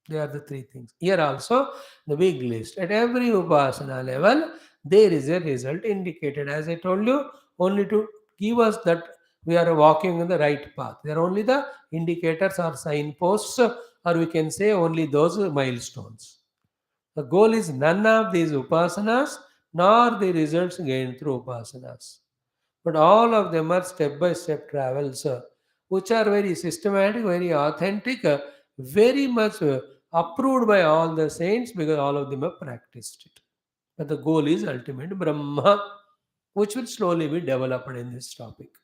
They are the 3 things. Here also, the big list. At every Upasana level, there is a result indicated. As I told you, only to give us that we are walking in the right path. They are only the indicators or signposts, or we can say only those milestones. The goal is none of these Upasanas, nor the results gained through Upasanas. But all of them are step-by-step travels, which are very systematic, very authentic, very much approved by all the saints because all of them have practiced it. But the goal is ultimate Brahma, which will slowly be developed in this topic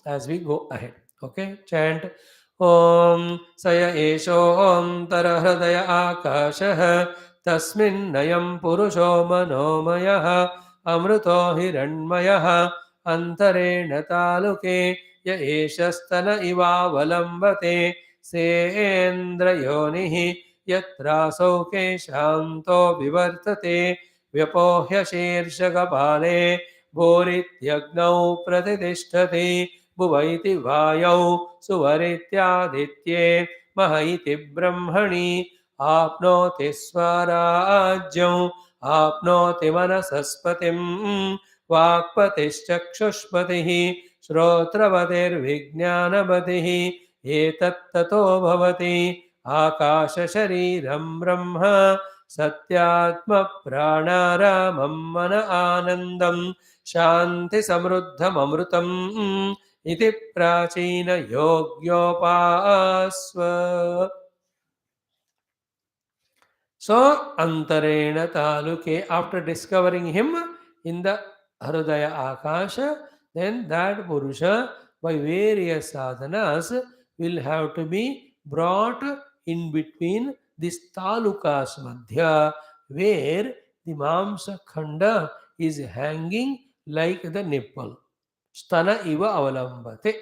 as we go ahead. Okay, chant Om Saya Esho Om Tara Hridaya Akashah Tasminnayam Purusho Manomaya Amruto Hiranmaya Antarena Taluke Ya Eshastana Iva Valambate Sendra Yonihi Yatra Sauke Shanto Vivartate Vyapohya Shirshakapale Bhurityagnau Pratitishthati Bhuvaithi Vayau Suvarityaditye Mahaiti Brahmani Apnoti Swarajyam Apnoti Manasaspatim Vakpatischakshuspatihi Shrotravatir Vijnanavatihi Etat Tato Bhavati Akasha Shariram Brahma Satyatma Pranaramam Mana Anandam Shanti Samruddham Amrutam Iti Prachina Yogyopasva. So, Antarena Taluke, after discovering him in the Hrudaya Akasha, then that Purusha by various sadhanas will have to be brought in between this Talukas Madhya, where the Mamsa Khanda is hanging like the nipple. Stana iva avalambate.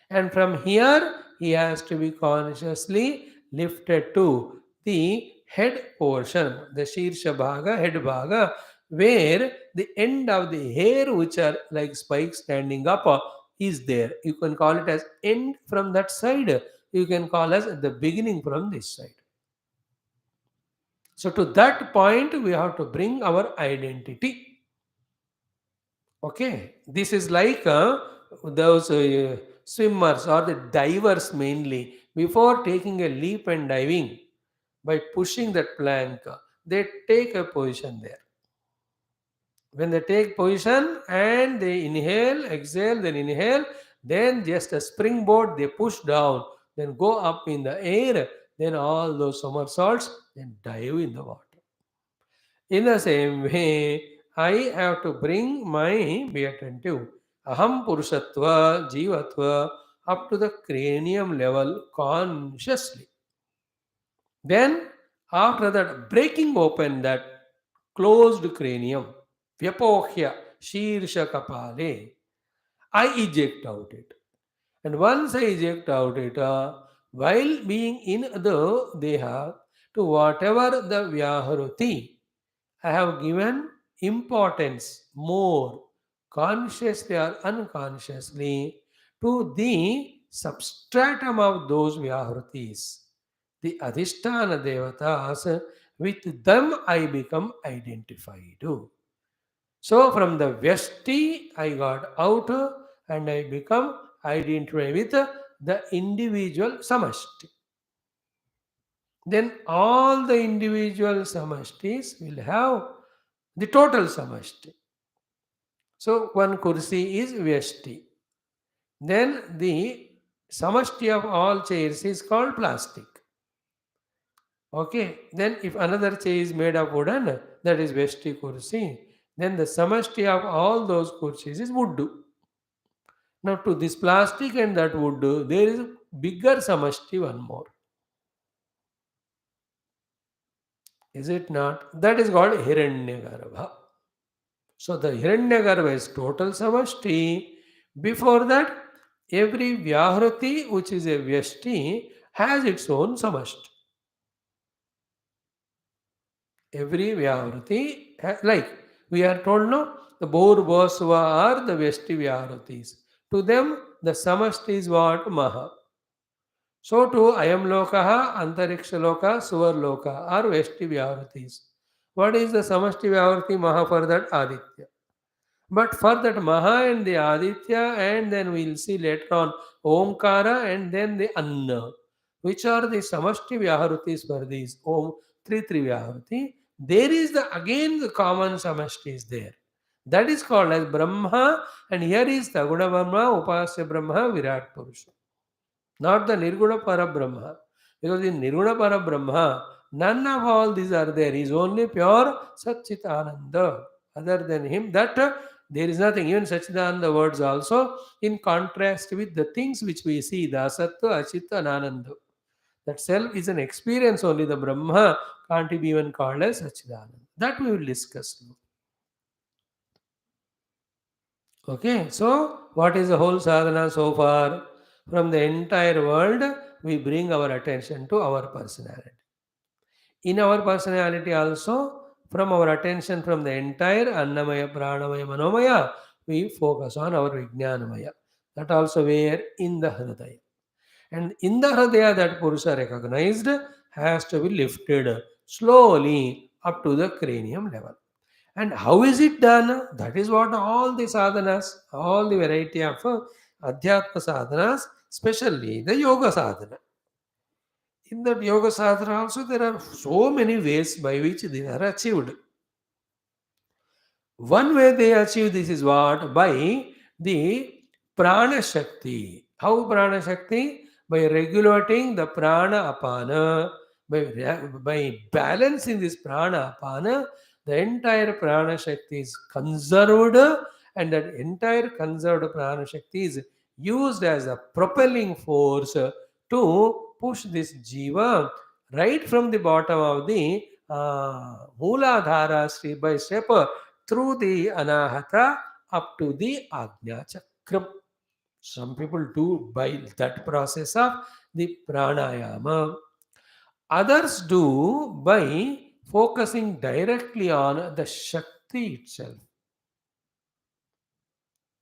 And from here, he has to be consciously lifted to the head portion, the Shirsha Bhaga, head Bhaga, where the end of the hair, which are like spikes standing up, is there. You can call it as end from that side. You can call as the beginning from this side. So to that point, we have to bring our identity. Okay, this is like those swimmers or the divers mainly. Before taking a leap and diving, by pushing that plank, they take a position there. When they take position and they inhale, exhale, then inhale, then just a springboard they push down, then go up in the air, then all those somersaults, then dive in the water. In the same way, I have to bring my be attentive aham purushatva jivatva up to the cranium level consciously. Then, after that, breaking open that closed cranium, vyapohya shirsha kapale, I eject out it. And once I eject out it, while being in the deha, to whatever the vyaharuti, I have given importance more consciously or unconsciously to the substratum of those vyahrutis, the adhisthana devatas. With them I become identified. So from the Vyasti I got out and I become identified with the individual samashti. Then all the individual samashtis will have the total samashti. So one kursi is Vyasti. Then the samashti of all chairs is called plastic. Okay. Then if another chair is made of wooden, that is Vyasti kursi. Then the samashti of all those kursis is wood. Now to this plastic and that wood, there is a bigger samashti one more. Is it not? That is called Hiranyagarbha. So the Hiranyagarbha is total samashti. Before that, every Vyahruti, which is a Vyashti, has its own samashti. Every Vyahruti, like we are told no, the Bor Bosva are the Vyashti Vyahrutis. To them, the samashti is what? Maha. So too, Ayam Lokaha, Antariksha Loka, Suvar Loka are Vyashti Vyahrutis. What is the samashti Vyahruti? Maha for that Aditya. But for that Maha and the Aditya, and then we'll see later on Omkara and then the Anna, which are the Samashti Vyaharutis for these Om Three Vyaharuti. There is the again the common Samashti is there. That is called as Brahma, and here is the Guna Brahma, Upasya Brahma, Virat Purusha. Not the Nirguna Parabrahma. Because in Nirguna Parabrahma, none of all these are there. He is only pure Satchitananda. Other than him, that there is nothing. Even Satchitananda words also in contrast with the things which we see, the Asatva, Achitta, and Ananda. That self is an experience only. The Brahma can't be even called as Satchitananda. That we will discuss now. Okay, so what is the whole sadhana so far? From the entire world, we bring our attention to our personality. In our personality also, from our attention from the entire Annamaya, Pranamaya, Manomaya, we focus on our Vijnanamaya. That also where in the Hrudaya. And in the Hrudaya that Purusha recognized has to be lifted slowly up to the cranium level. And how is it done? That is what all the sadhanas, all the variety of Adhyatma sadhanas, especially the Yoga sadhana. In that Yoga sadhana also there are so many ways by which they are achieved. One way they achieve this is what? By the Prana Shakti. How Prana Shakti? By regulating the Prana Apana, by balancing this Prana Apana, the entire Prana Shakti is conserved, and that entire conserved Prana Shakti is used as a propelling force to push this Jiva right from the bottom of the Mooladhara step by step through the Anahata up to the Agnya Chakram. Some people do by that process of the Pranayama. Others do by focusing directly on the Shakti itself.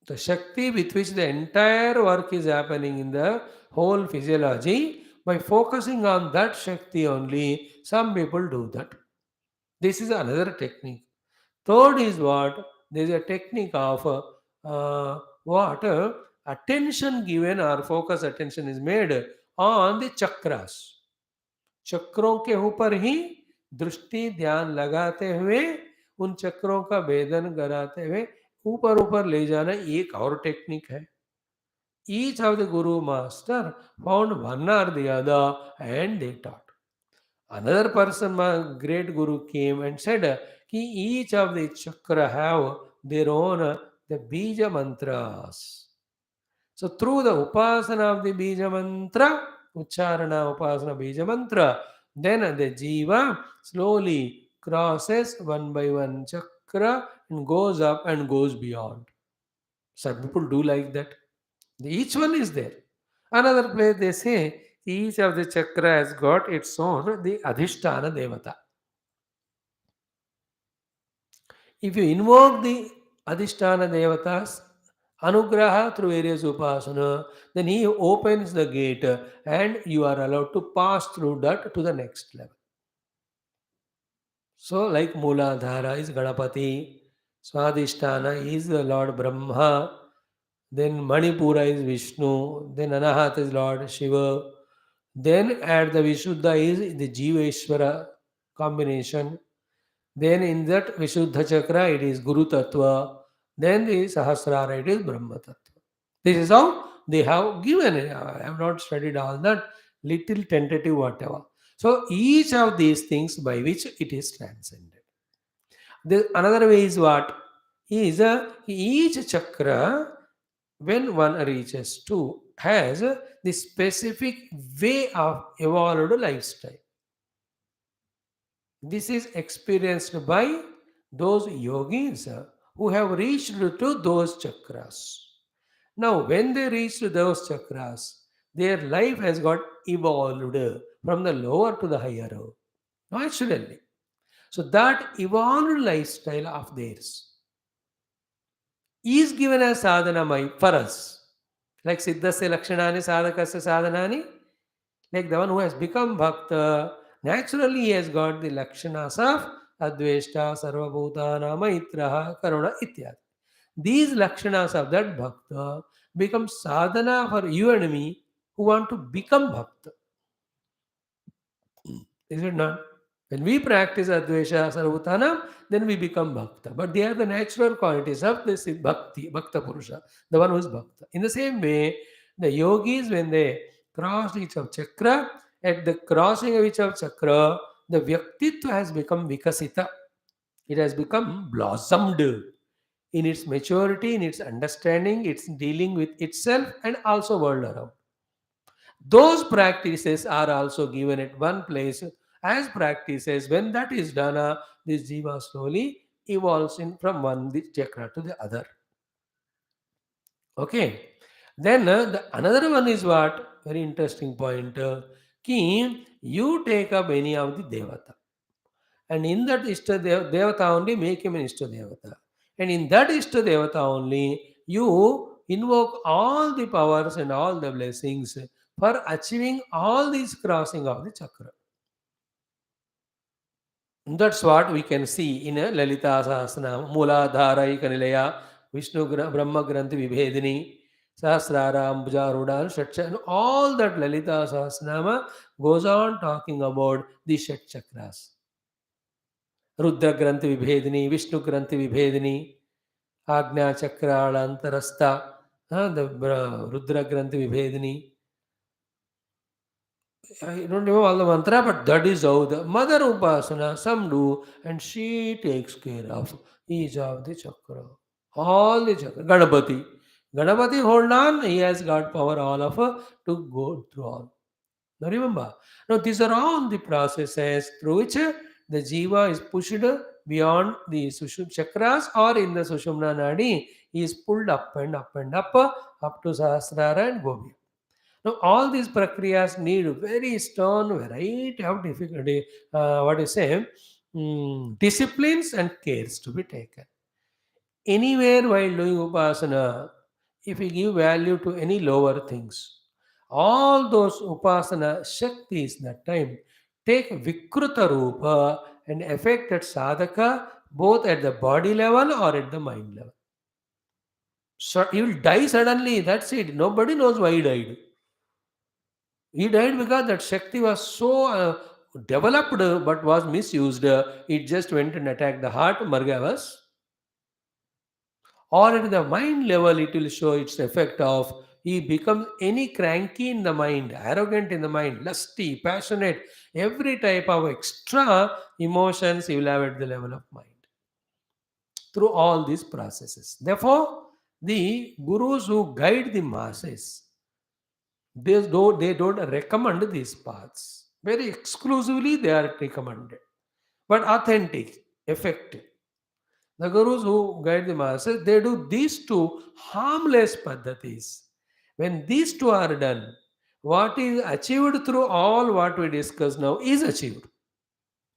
The Shakti with which the entire work is happening in the whole physiology, by focusing on that Shakti only, some people do that. This is another technique. Third is what? There is a technique of what? Attention given or focus attention is made on the chakras. चक्रों के ऊपर ही दृष्टि ध्यान लगाते हुए उन चक्रों का भेदन कराते हुए ऊपर ऊपर ले जाना एक और टेक्निक है. Each of the Guru Master found one or the other and they taught. Another person, my great Guru, came and said, each of the chakra have their own the bija mantras. So through the upasana of the bija mantra, ucharana upasana bija mantra, then the jiva slowly crosses one by one chakra and goes up and goes beyond. Some people do like that. Each one is there. Another place they say each of the chakra has got its own the adhisthana devata. If you invoke the adhisthana devatas, anugraha through various upasana, then he opens the gate and you are allowed to pass through that to the next level. So, like Mooladhara is Ganapati, Swadhisthana is the Lord Brahma, then Manipura is Vishnu, then Anahat is Lord Shiva, then at the Vishuddha is the Jiveshwara combination. Then in that Vishuddha Chakra, it is Guru Tattva. Then the Sahasrara, it is Brahma Tattva. This is how they have given it. I have not studied all that, little tentative whatever. So each of these things by which it is transcended. Another way is what? Is each chakra, when one reaches to, has the specific way of evolved lifestyle. This is experienced by those yogis who have reached to those chakras. Now, when they reach to those chakras, their life has got evolved from the lower to the higher, naturally. So, that evolved lifestyle of theirs is given as sadhana for us. Like Siddhasya Lakshanani Sadhakasya Sadhanani, like the one who has become Bhakta, naturally he has got the Lakshanas of Adveshta, Sarvabhutana, Maitraha, Karuna, Ityadi. These Lakshanas of that Bhakta become sadhana for you and me who want to become Bhakta. Is it not? When we practice Advesha, Sarvabhutana, then we become Bhakta. But they are the natural qualities of this Bhakti, Bhakta Purusha, the one who is Bhakta. In the same way, the yogis, when they cross each of chakra, at the crossing of each of chakra, the Vyaktitva has become Vikasita. It has become blossomed in its maturity, in its understanding, its dealing with itself and also world around. Those practices are also given at one place as practices. When that is done, this jiva slowly evolves in from one chakra to the other. Okay. Then another one is what? Very interesting point. Ki you take up any of the devata. And in that Devata only, make him an Ishta Devata. And in that Ishta Devata only, you invoke all the powers and all the blessings for achieving all these crossing of the chakra. That's what we can see in a Lalita Sahasranama, Mooladhara Ikanilaya, Brahma Granthi Vibhedini, Sahasrara, Ambuja, Rudan, Shatsha, and all that Lalita Sahasranama goes on talking about the Shat Chakras. Rudra ग्रंथ विभेदिनी, विष्णु ग्रंथ विभेदिनी, आज्ञा चक्राल अंतरस्था, रुद्र ग्रंथ विभेदिनी. I don't know all the mantra, but that is how the mother upasana some do, and she takes care of each of the chakra. All the chakra. Ganapati. Ganapati, hold on, he has got power all of to go through all. Now remember, now these are all the processes through which the jiva is pushed beyond the chakras, or in the Sushumna Nadi, he is pulled up and up and up to Sahasrara and Gobi. Now all these prakriyas need very stern variety of difficulty, disciplines and cares to be taken. Anywhere while doing upasana, if we give value to any lower things, all those upasana shaktis that time take vikruta rupa and affect at sadhaka both at the body level or at the mind level. So he will die suddenly, that's it. Nobody knows why he died. He died because that Shakti was so developed but was misused. It just went and attacked the heart, Margavas. Or at the mind level, it will show its effect of he becomes any cranky in the mind, arrogant in the mind, lusty, passionate, every type of extra emotions he will have at the level of mind. through all these processes. Therefore, the gurus who guide the masses, they don't recommend these paths. Very exclusively they are recommended, but authentic, effective. The gurus who guide the masses, they do these two harmless paddhatis. When these two are done, what is achieved through all what we discuss now is achieved.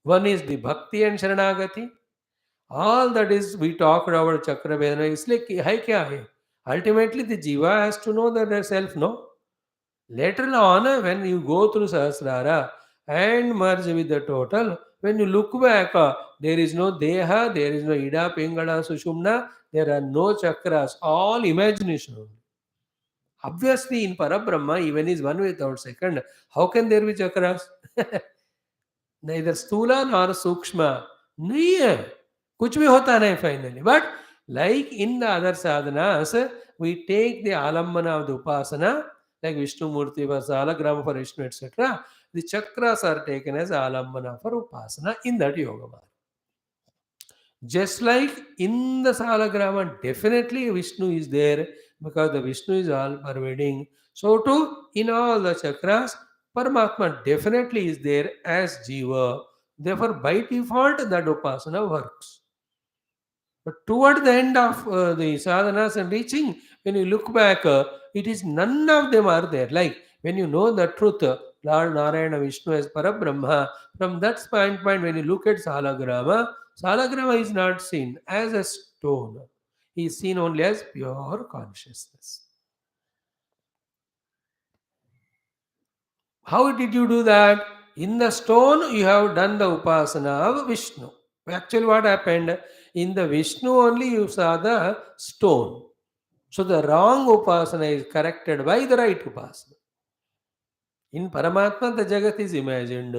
One is the bhakti and sharanagati. All that is we talked about chakra vedana. It's like hai kya hai? Ultimately, the jiva has to know that the self no. Later on, when you go through Sahasrara and merge with the total, when you look back, there is no Deha, there is no Ida, Pingala, Sushumna, there are no chakras, all imagination only. Obviously, in Parabrahma, even is one without second. How can there be chakras? Neither Stula nor Sukshma. नहीं है कुछ भी होता नहीं finally. But like in the other sadhanas, we take the alambana of the upasana, like Vishnu Murti was alagrama for Vishnu, etc. The chakras are taken as alambana for upasana in that yoga marga. Just like in the salagrama, definitely Vishnu is there because the Vishnu is all pervading. So too in all the chakras, Paramatma definitely is there as Jiva. Therefore, by default, that upasana works. But toward the end of the sadhanas and reaching, when you look back, it is none of them are there. Like when you know the truth, Lord Narayana Vishnu as Parabrahma, from that standpoint, when you look at Salagrama, Salagrama is not seen as a stone. He is seen only as pure consciousness. How did you do that? In the stone, you have done the upasana of Vishnu. Actually, what happened? In the Vishnu only you saw the stone. So the wrong upasana is corrected by the right upasana. In Paramatma, the Jagat is imagined.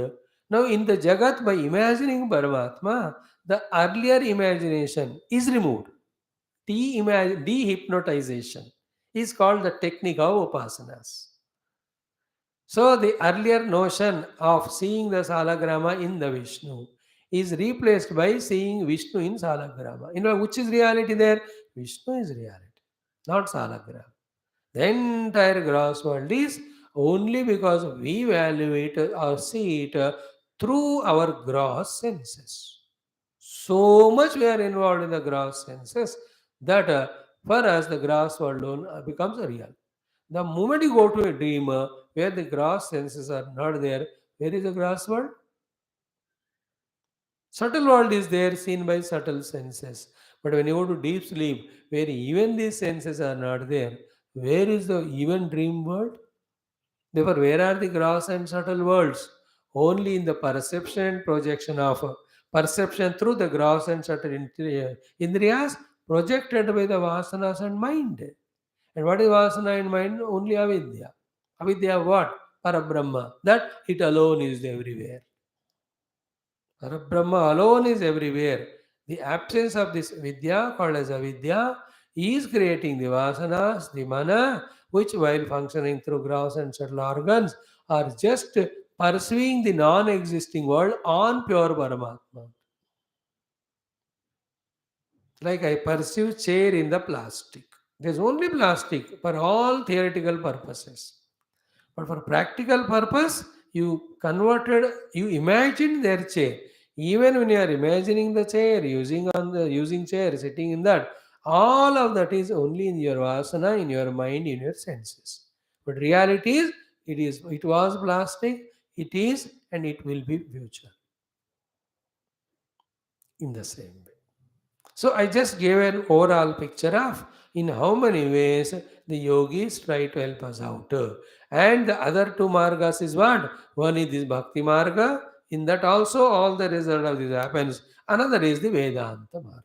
Now, in the Jagat, by imagining Paramatma, the earlier imagination is removed. Dehypnotization is called the technique of upasanas. So, the earlier notion of seeing the Salagrama in the Vishnu is replaced by seeing Vishnu in Salagrama. You know, which is reality there? Vishnu is reality, not Salagrama. The entire gross world is only because we evaluate or see it through our gross senses. So much we are involved in the gross senses that for us the gross world becomes real. The moment you go to a dream where the gross senses are not there, where is the gross world? Subtle world is there seen by subtle senses. But when you go to deep sleep, where even these senses are not there, where is the even dream world? Therefore, where are the gross and subtle worlds? Only in the perception and projection of perception through the gross and subtle indriyas projected by the vasanas and mind. And what is vasana and mind? Only avidya. Avidya what? Parabrahma. That it alone is everywhere. Parabrahma alone is everywhere. The absence of this vidya, called as avidya, is creating the vasanas, the mana, which while functioning through gross and subtle organs are just pursuing the non-existing world on pure Paramatma. Like I pursue chair in the plastic. There's only plastic for all theoretical purposes. But for practical purpose, you imagine their chair. Even when you are imagining the chair, using chair, sitting in that, all of that is only in your vasana, in your mind, in your senses. But reality is, it was plastic, it is, and it will be future in the same way. So I just gave an overall picture of in how many ways the yogis try to help us out. And the other two margas is what? One is this bhakti marga. In that also all the result of this happens. Another is the Vedanta marga.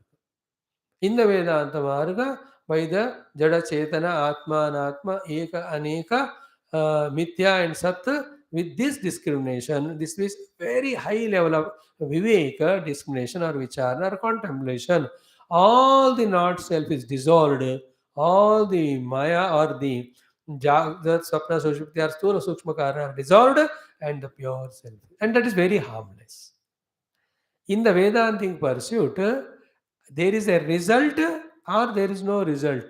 In the Vedanta Marga, by the Jada Chetana, Atma, Anatma, Eka, Aneka, Mithya and Sat, with this discrimination, this is very high level of Viveka, discrimination or Vicharana or contemplation. All the not self is dissolved, all the Maya or the Jagrat, Sapna, Sushupti or Sthula, Sukshma Karana are dissolved and the pure self. And that is very harmless. In the Vedantic pursuit, There is a result or there is no result,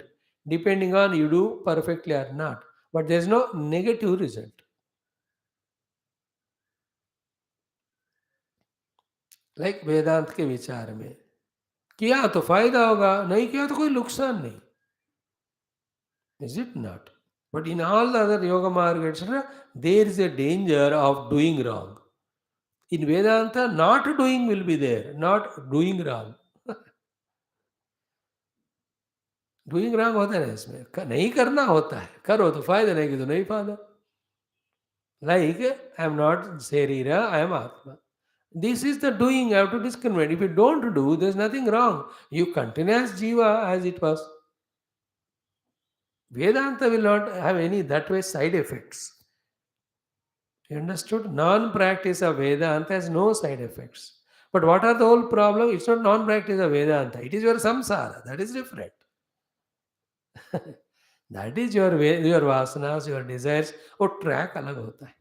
depending on you do perfectly or not. But there is no negative result. Like Vedanta के विचार में किया तो फायदा होगा, नहीं किया तो कोई नुकसान नहीं. Is it not? But in all the other yoga markets, there is a danger of doing wrong. In Vedanta, not doing will be there, not doing wrong. Doing wrong होता है ना इसमें, नहीं करना होता है, करो तो फायदा, नहीं कि तो नहीं फायदा. लाइक आई एम नॉट शरीरा, आई एम आत्मा. This is the doing. You have to discriminate. If you don't do, there's nothing wrong. You continue as jiva as it was. Vedanta will not have any that way side effects. You understood? Non-practice of Vedanta has no side effects. But what are the whole problem? It's not non-practice of Vedanta. It is your samsara. That is different. That is your vasanas, your desires. वो track अलग होता है.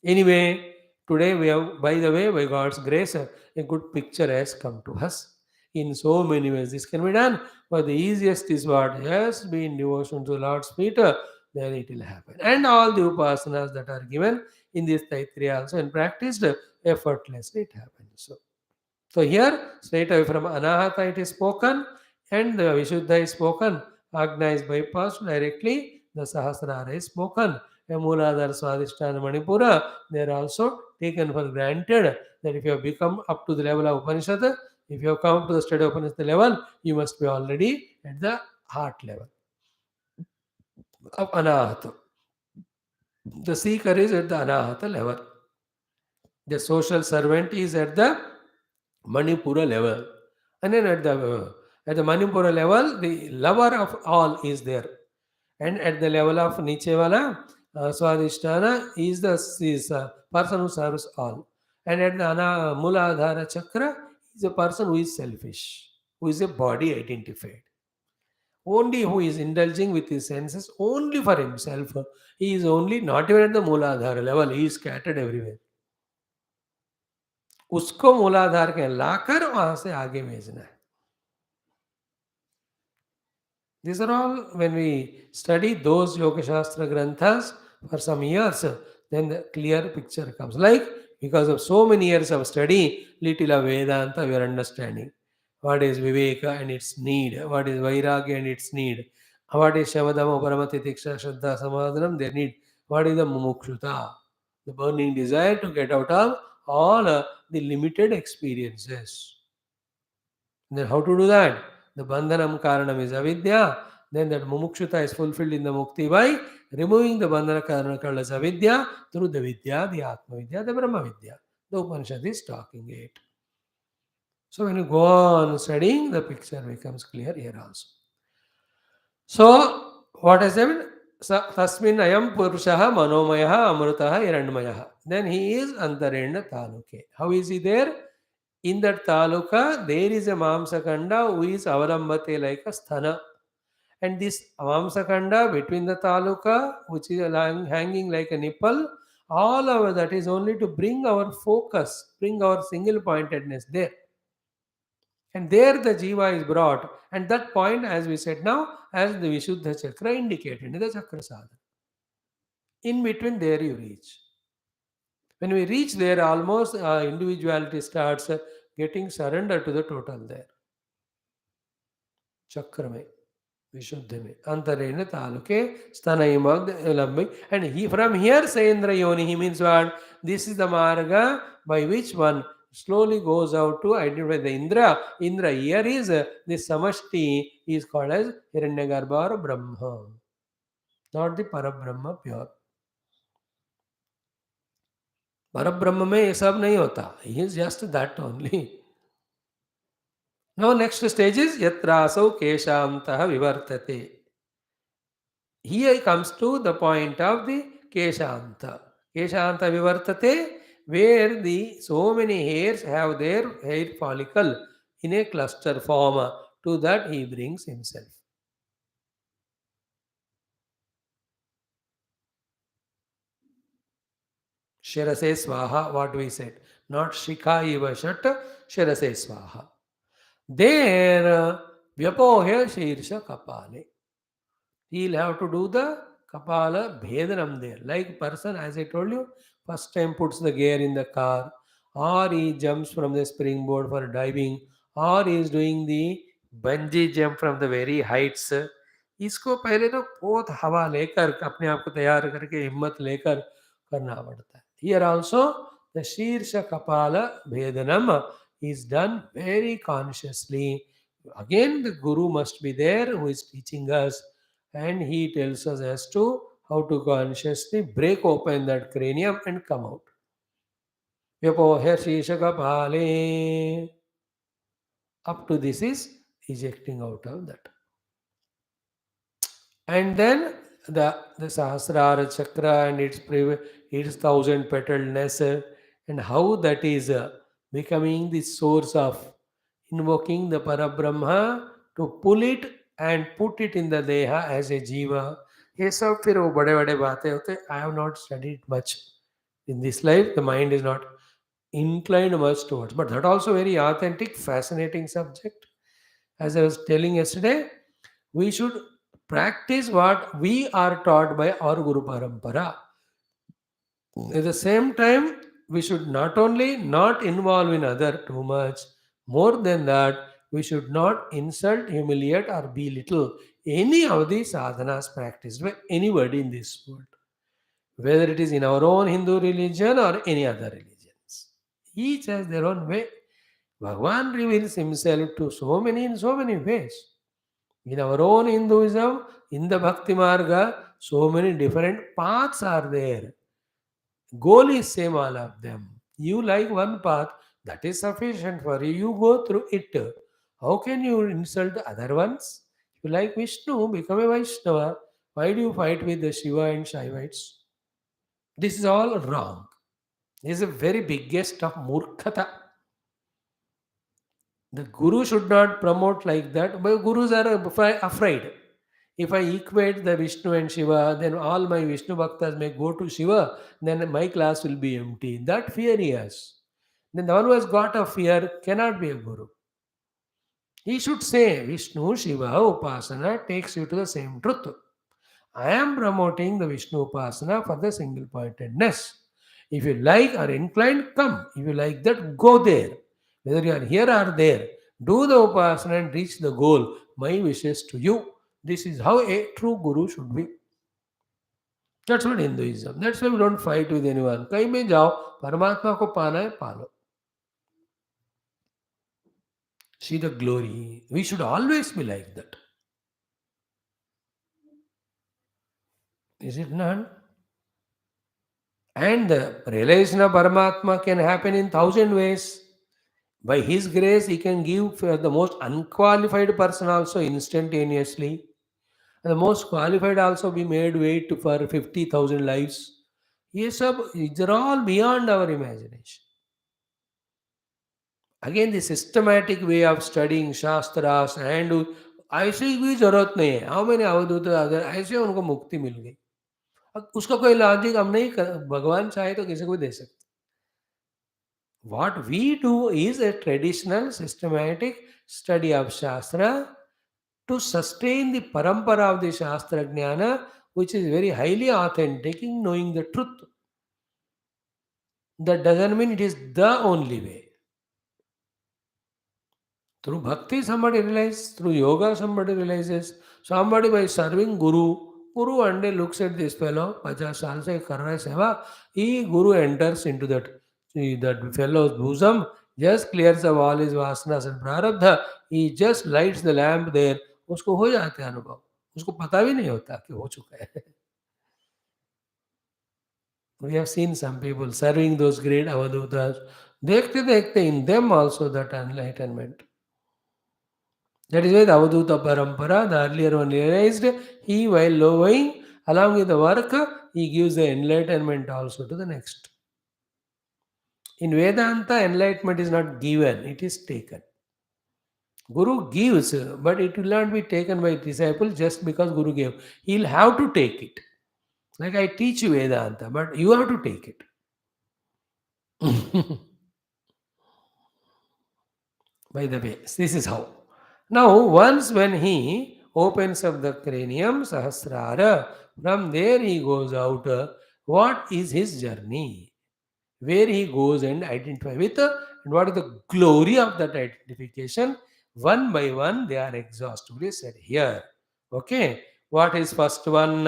Anyway, today we have, by the way, by God's grace, a good picture has come to us. In so many ways, this can be done. But the easiest is what? Just be in devotion to the Lord's feet, then it will happen. And all the upasanas that are given in this Taittiriya also and practiced effortlessly, it happens. So here, straight away from Anahata it is spoken, and the Vishuddha is spoken. Agna is bypassed directly, the Sahasrara is spoken. Muladhara, Swadhisthana, Manipura, they are also taken for granted that if you have become up to the level of Upanishad, if you have come up to the state of Upanishad level, you must be already at the heart level of Anahata. The seeker is at the Anahata level. The social servant is at the Manipura level. And then at the Manipura level, the lover of all is there. And at the level of Nichevala, Swadhisthana is a person who serves all. And at the Muladhara Chakra is a person who is selfish, who is a body identified. Only who is indulging with his senses only for himself. He is only not even at the Muladhara level, he is scattered everywhere. उसको मूलाधार के लाकर वहां से आगे भेजना है. These are all when we study those Yoga Shastra Granthas for some years, then the clear picture comes. Like because of so many years of study, little of Vedanta we are understanding. What is Viveka and its need? What is Vairagya and its need? What is Shamadama, Paramati, Tiksha, Shraddha, Samadhanam, their need? What is the Mumukshuta? The burning desire to get out of all the limited experiences. Then how to do that? The bandhanam karanam is avidya. Then that mumukshita is fulfilled in the mukti by removing the bandhana karana called as avidya through the vidya, the atma vidya, the brahma vidya. The Upanishad is talking it. So when you go on studying, the picture becomes clear here also. So what has happened? Tasmin ayam purushaha manomayaha amrutaha hiranyamayaha. Then he is antarena taluke. How is he there? In that taluka, there is a Mamsakanda who is avalambate like a sthana. And this Mamsakanda between the taluka, which is hanging like a nipple, all of that is only to bring our focus, bring our single pointedness there. And there the jiva is brought. And that point, as we said now, as the Vishuddha Chakra indicated in the Chakra Sadhana. In between there you reach. When we reach there, almost individuality starts getting surrendered to the total there. Chakra mein, Vishuddha mein, Antarena taluke, Sthanayamag, Lambi. And he from here, Sayendra Yoni, he means what? This is the marga by which one slowly goes out to identify the Indra. Indra here is this Samashti is called as Hiranyagarbha or Brahma, not the Parabrahma pure. Parabrahma में ये सब नहीं होता. He is just that only. Now next stage is yatrasau keshamtaha vivartate. Here comes to the point of the keshanta. Keshanta vivartate, where the so many hairs have their hair follicle in a cluster form. To that he brings himself. Shirase swaha, what we said. Not shika iva shat, shirase swaha. There, Vyapohya Shirsha Kapale. He'll have to do the Kapala Bhedanam there. Like person, as I told you, first time puts the gear in the car, or he jumps from the springboard for diving, or he is doing the bungee jump from the very heights. इसको पहले तो बहुत हवा लेकर अपने आप को तैयार करके हिम्मत लेकर करना पड़ता है. Here also the Shirsha Kapala Bhedanam is done very consciously. Again, the Guru must be there who is teaching us, and he tells us as to how to consciously break open that cranium and come out. Vyapohya Shishakapale. Up to this is ejecting out of that. And then the Sahasrara chakra and its thousand petalness, and how that is becoming the source of invoking the Parabrahma to pull it and put it in the Deha as a Jiva. ये सब फिर वो बड़े बड़े बातें होते. I have not studied much in this life. The mind is not inclined much towards, but that also very authentic, fascinating subject. As I was telling yesterday, we should practice what we are taught by our Guru Parampara. At the same time, we should not only not involve in other too much, more than that, we should not insult, humiliate, or belittle any of the sadhanas practiced by anybody in this world, whether it is in our own Hindu religion or any other religions. Each has their own way. Bhagavan reveals himself to so many in so many ways. In our own Hinduism, in the Bhakti Marga, so many different paths are there. Goal is same all of them. You like one path, that is sufficient for you. You go through it. How can you insult the other ones? You like Vishnu, become a Vaishnava. Why do you fight with the Shiva and Shaivites? This is all wrong. This is the very biggest of murkhata. The guru should not promote like that, but gurus are afraid. If I equate the Vishnu and Shiva, then all my Vishnu bhaktas may go to Shiva, then my class will be empty. That fear he has. Then the one who has got a fear cannot be a guru. He should say Vishnu, Shiva, Upasana takes you to the same truth. I am promoting the Vishnu Upasana for the single pointedness. If you like or inclined, come. If you like that, go there. Whether you are here or there, do the Upasana and reach the goal. My wishes to you. This is how a true Guru should be. That's what Hinduism. That's why we don't fight with anyone. कहीं में जाओ, परमात्मा को पाना है, पालो. See the glory. We should always be like that. Is it not? And the realization of Paramatma can happen in thousand ways. By His grace, He can give for the most unqualified person also instantaneously. And the most qualified also be made wait for 50,000 lives. Yes, sir, these are all beyond our imagination. Again, the systematic way of studying Shastras and ऐसे ही कोई जरूरत नहीं है. How many अवधूत ऐसे उनको मुक्ति मिल गई. अब उसका कोई लॉजिक हम नहीं भगवान चाहे तो किसी को दे सकते. What we do is a traditional systematic study of Shastra to sustain the parampara of the Shastra Jnana, which is very highly authentic in knowing the truth. That doesn't mean it is the only way. Through bhakti, somebody realizes, through yoga, somebody realizes, somebody by serving Guru one day looks at this fellow, 50 साल से कर रहा है सेवा, he Guru enters into that fellow's bosom, just clears of all his vasanas and prarabdha, he just lights the lamp there, उसको हो जाते हैं अनुभव, उसको पता भी नहीं होता कि हो चुका है. We have seen some people serving those great avadutas, देखते देखते in them also that enlightenment. That is why the Avaduta Parampara, the earlier one realized, he while lowering, along with the work, he gives the enlightenment also to the next. In Vedanta, enlightenment is not given, it is taken. Guru gives, but it will not be taken by disciple just because Guru gave. He will have to take it. Like I teach you Vedanta, but you have to take it. by the way. This is how. Now, once when he opens up the cranium, Sahasrara, from there he goes out. What is his journey? Where he goes and identify with, and what is the glory of that identification? One by one, they are exhaustively said here. Okay, what is first one?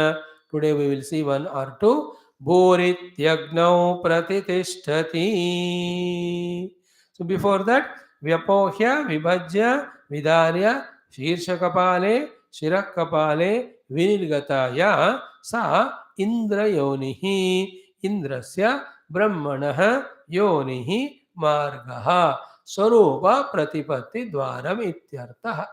Today we will see one or two. Bhurityagnav pratitishthati. So before that, Vyapohya, Vibhajya, Vidarya, Shirshakapale, Shirakapale, Vinirgataya, Sa Indrayonihi, Indrasya Brahmanah Yonihi Margaha Swarupa Pratipatti Dwaram Ityartha.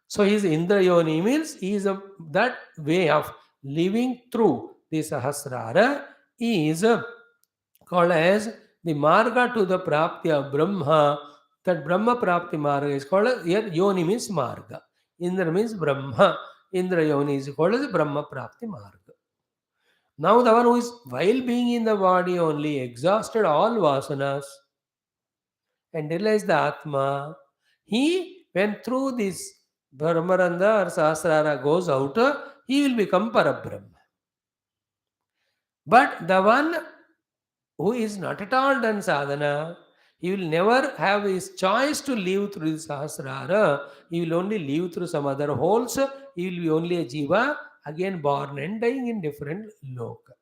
So his Indra Yoni means he is that way of living through the Sahasrara is called as the Marga to the Prapti of Brahma. That Brahma Prapti Marga is called as, here Yoni means Marga. Indra means Brahma. Indra Yoni is called as Brahma Prapti Marga. Now the one who is while being in the body only exhausted all vasanas and realized the Atma, he when through this Brahmaranda or Sahasrara goes out, he will become Parabrahma. But the one who is not at all done sadhana, he will never have his choice to live through the Sahasrara. He will only live through some other holes. He will be only a jiva, again born and dying in different loka.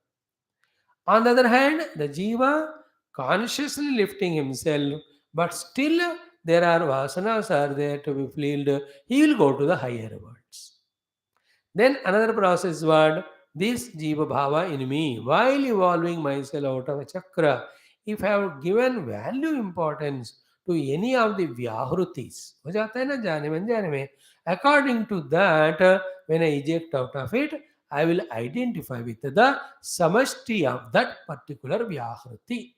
On the other hand, the jiva consciously lifting himself, but still there are vasanas are there to be filled. He will go to the higher worlds. Then another process is what? This Jiva Bhava in me, while evolving myself out of a chakra, if I have given value importance to any of the Vyahrutis, हो जाता है ना जाने में जाने में, according to that, when I eject out of it, I will identify with the samashti of that particular Vyahruti.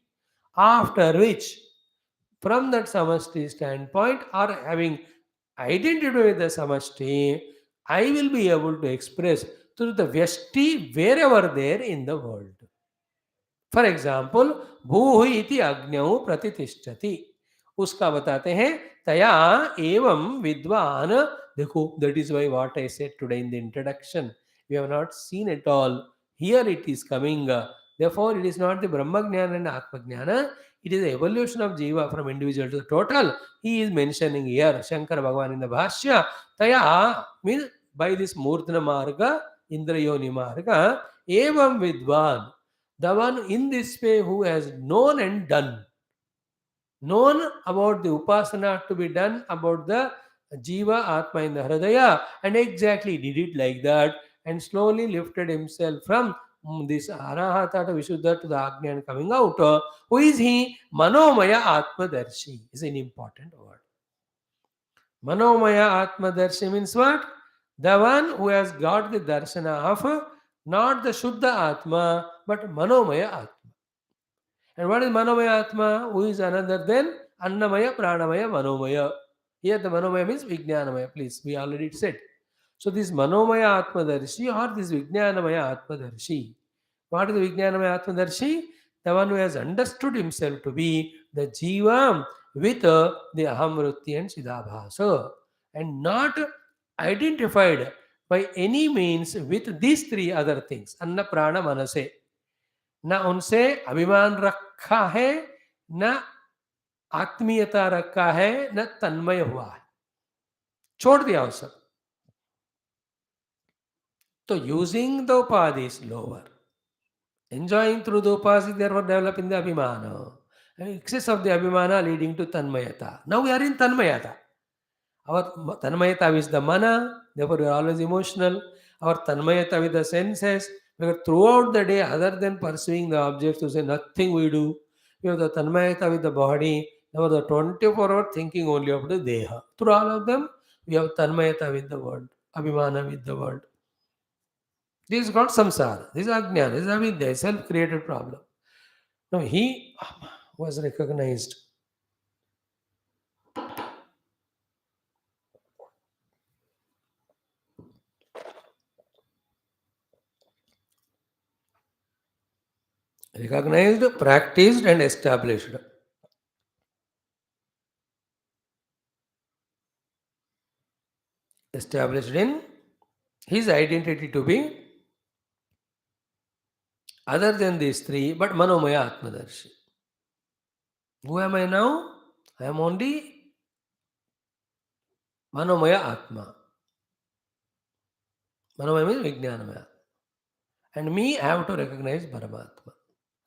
After which, from that samashti standpoint, or having identified with the samashti, I will be able to express through the vyashti wherever there in the world. For example भू इति अग्नौ प्रतिष्ठति उसका बताते हैं तया एवं विद्वान देखो that is why what I said today in the introduction we have not seen it all here it is coming therefore it is not the brahma jnana and atma jnana, it is the evolution of jiva from individual to the total. He is mentioning here Shankara Bhagavan in the Bhashya taya means by this murdana marga indrayoni marga evam vidwan, the one in this way who has known and done, known about the upasana to be done about the jiva atma in the hridaya and exactly did it like that and slowly lifted himself from this arahata to vishuddha to the agnya and coming out. Who is he? Manomaya atmadarshi is an important word. Manomaya atmadarshi means what? The one who has got the darshana of not the shuddha atma but manomaya atma. And what is Manomaya Atma? Who is another than Annamaya, Pranamaya, Manomaya? Here the Manomaya means Vijnanamaya, please. We already said. So this Manomaya Atmadarshi or this Vijnanamaya Atmadarshi. What is the Vijnanamaya Atmadarshi? The one who has understood himself to be the Jiva with the Ahamrutti and Siddhabhasa and not identified by any means with these three other things. Anna Prana Manase. न उनसे अभिमान रखा है न आत्मीयता रखा है न तन्मय हुआ है छोड़ दिया वो सब तो यूजिंग द उपाधिज lower enjoying through the upasis therefore developing the abhimana excess of the abhimana leading to tanmayata. Now we are in tanmayata. Our tanmayata is the mana, therefore we are always emotional. Our tanmayata with the senses, because throughout the day, other than pursuing the objects, to say nothing we do. We have the tanmayata with the body, therefore the 24-hour thinking only of the deha. Through all of them, we have tanmayata with the world, abhimana with the world. This is called samsara. This is ajnana. This is avidya, self-created problem. Now he was recognized. Recognized, practiced, and established. established in his identity to be other than these three, but Manomaya Atmadarshi. Who am I now? I am only Manomaya Atma. Manomaya means Vijnanamaya. And me, I have to recognize Paramatma,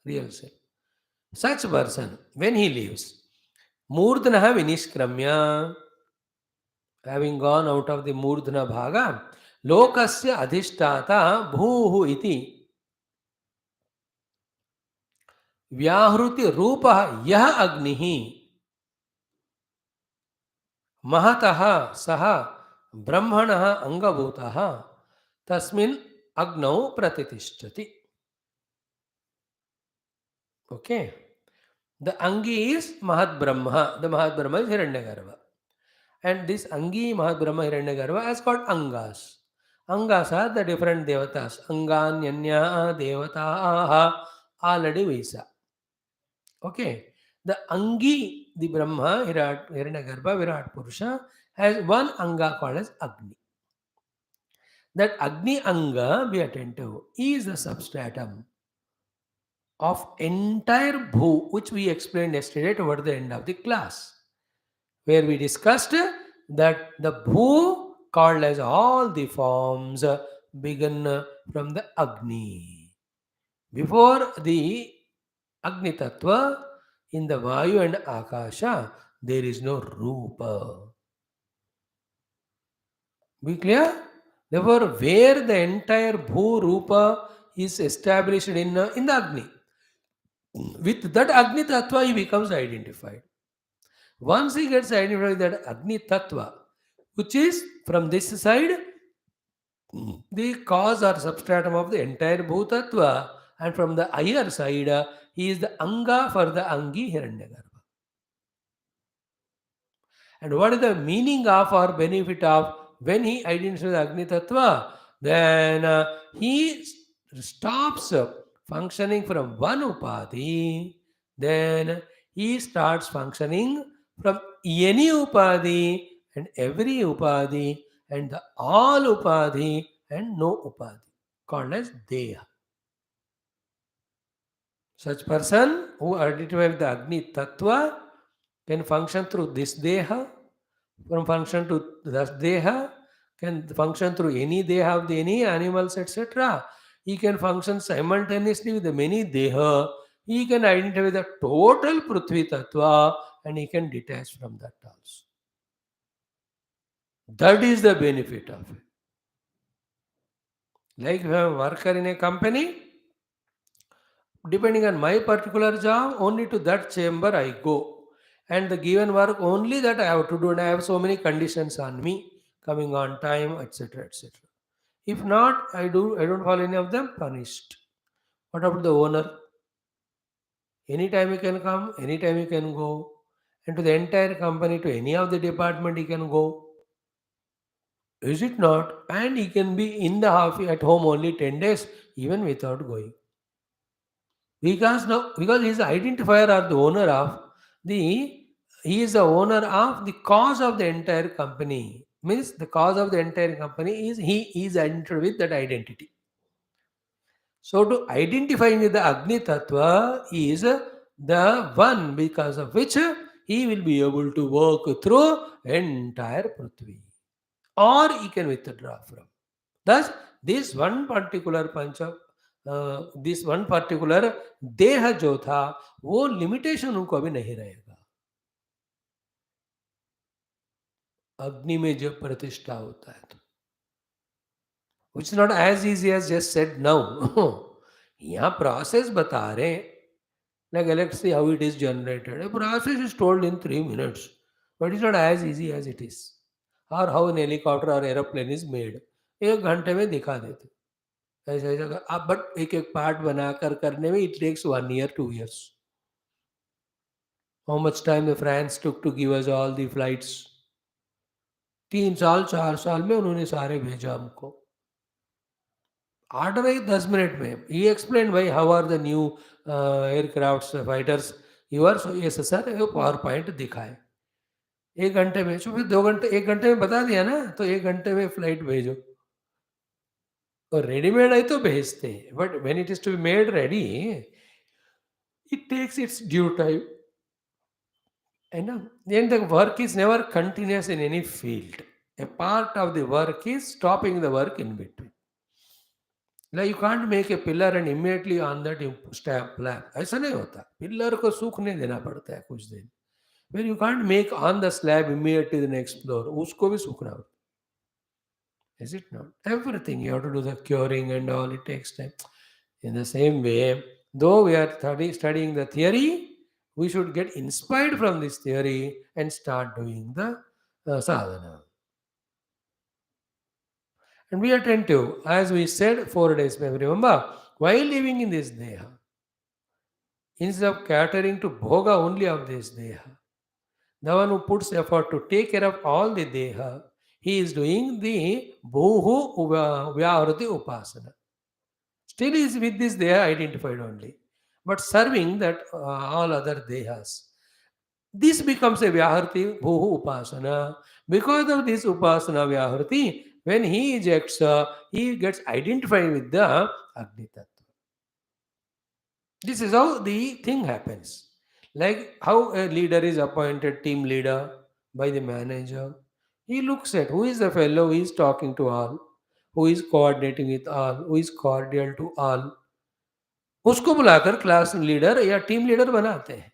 real self. Such person, when he leaves, Murdhanaha Vinishkramya, having gone out of the Murdhana Bhaga, Lokasya Adhishtata Bhuhu iti Vyahruti Rupa Yah Agnihi Mahataha Saha Brahmanaha Angabhutaha Tasmin Agnau Pratitishchati. Okay. The Angi is Mahat Brahma. The Mahat Brahma is Hiranyagarbha. And this Angi Mahat Brahma Hiranyagarbha is called Angas. Angas are the different devatas. Anganyanya devataha already Visa. Okay. The Angi, the Brahma, Hiranyagarbha, Virat Purusha, has one Anga called as Agni. That Agni Anga, be attentive, is the substratum of entire Bhu, which we explained yesterday toward the end of the class, where we discussed that the Bhu, called as all the forms, begin from the Agni. Before the Agni Tattva, in the Vayu and Akasha, there is no Rupa. Be clear? Therefore, where the entire Bhu Rupa is established in the Agni, with that Agni Tattva, he becomes identified. Once he gets identified with that Agni Tattva, which is from this side, the cause or substratum of the entire Bhutattva, and from the higher side, he is the Anga for the Angi Hiranyagarbha. And what is the meaning of or benefit of when he identifies the Agni Tattva? Then he stops functioning from one Upadhi, then he starts functioning from any Upadhi and every Upadhi and the all Upadhi and no Upadhi, called as Deha. Such person who identifies with the Agni Tattva can function through this Deha, from function to this Deha, can function through any Deha of the any animals, etc. He can function simultaneously with the many Deha. He can identify the total Prithvi Tattva and he can detach from that also. That is the benefit of it. Like if I am a worker in a company, depending on my particular job, only to that chamber I go. And the given work only that I have to do, and I have so many conditions on me, coming on time, etc. etc. If not, I don't follow any of them, punished. What about the owner? Anytime he can come, anytime he can go. And to the entire company, to any of the department he can go. Is it not? And he can be in the half at home only 10 days, even without going. Because now, because he is the identifier or the owner of the, he is the owner of the cause of the entire company. Means the cause of the entire company is he is identified with that identity. So to identify with the Agni Tattva is the one because of which he will be able to work through entire Prithvi. Or he can withdraw from. Thus, this one particular pancha, this one particular देह जो था वो limitation उनको अभी नहीं रहेगा. अग्नि में जब प्रतिष्ठा होता है तो which is not as easy as just said now. यहाँ process बता रहे हैं. Like let's see how it is generated. A process is told in 3 minutes, but it's not as easy as it is. Or how an helicopter or aeroplane is made. 1 घंटे में दिखा देते. ऐसा ऐसा आप बट एक एक पार्ट बनाकर करने में it takes 1 year, 2 years. How much time the France took to give us all the flights? 3 साल 4 साल में उन्होंने सारे भेजा हमको. ऑर्डर है 10 मिनट में. He explained why how are the new aircrafts fighters. You are so yes sir, PowerPoint दिखाए. 1 घंटे में, फिर 2 घंटे, 1 घंटे में बता दिया ना, तो 1 घंटे में फ्लाइट भेजो। और रेडीमेड है तो भेजते हैं, but when it is to be made ready, it takes its due time. Then the work is never continuous in any field. A part of the work is stopping the work in between. Like you can't make a pillar and immediately on that you stamp slab. ऐसा नहीं होता. Pillar को सूखने देना पड़ता है कुछ दिन. Well, you can't make on the slab immediately the next floor. उसको भी सूखना होता. Is it not? Everything you have to do the curing and all. It takes time. In the same way, though we are studying the theory, we should get inspired from this theory and start doing the sadhana. And be attentive, as we said 4 days, remember, while living in this deha, instead of catering to bhoga only of this deha, the one who puts effort to take care of all the deha, he is doing the bhuhu vyahruti upasana. Still is with this deha identified only, but serving that all other dehas. This becomes a Vyaharti Bhuhu Upasana. Because of this Upasana Vyaharti, when he ejects, he gets identified with the Agni Tattva. This is how the thing happens. Like how a leader is appointed team leader by the manager. He looks at who is the fellow who is talking to all, who is coordinating with all, who is cordial to all. उसको बुलाकर class leader या team leader बनाते हैं.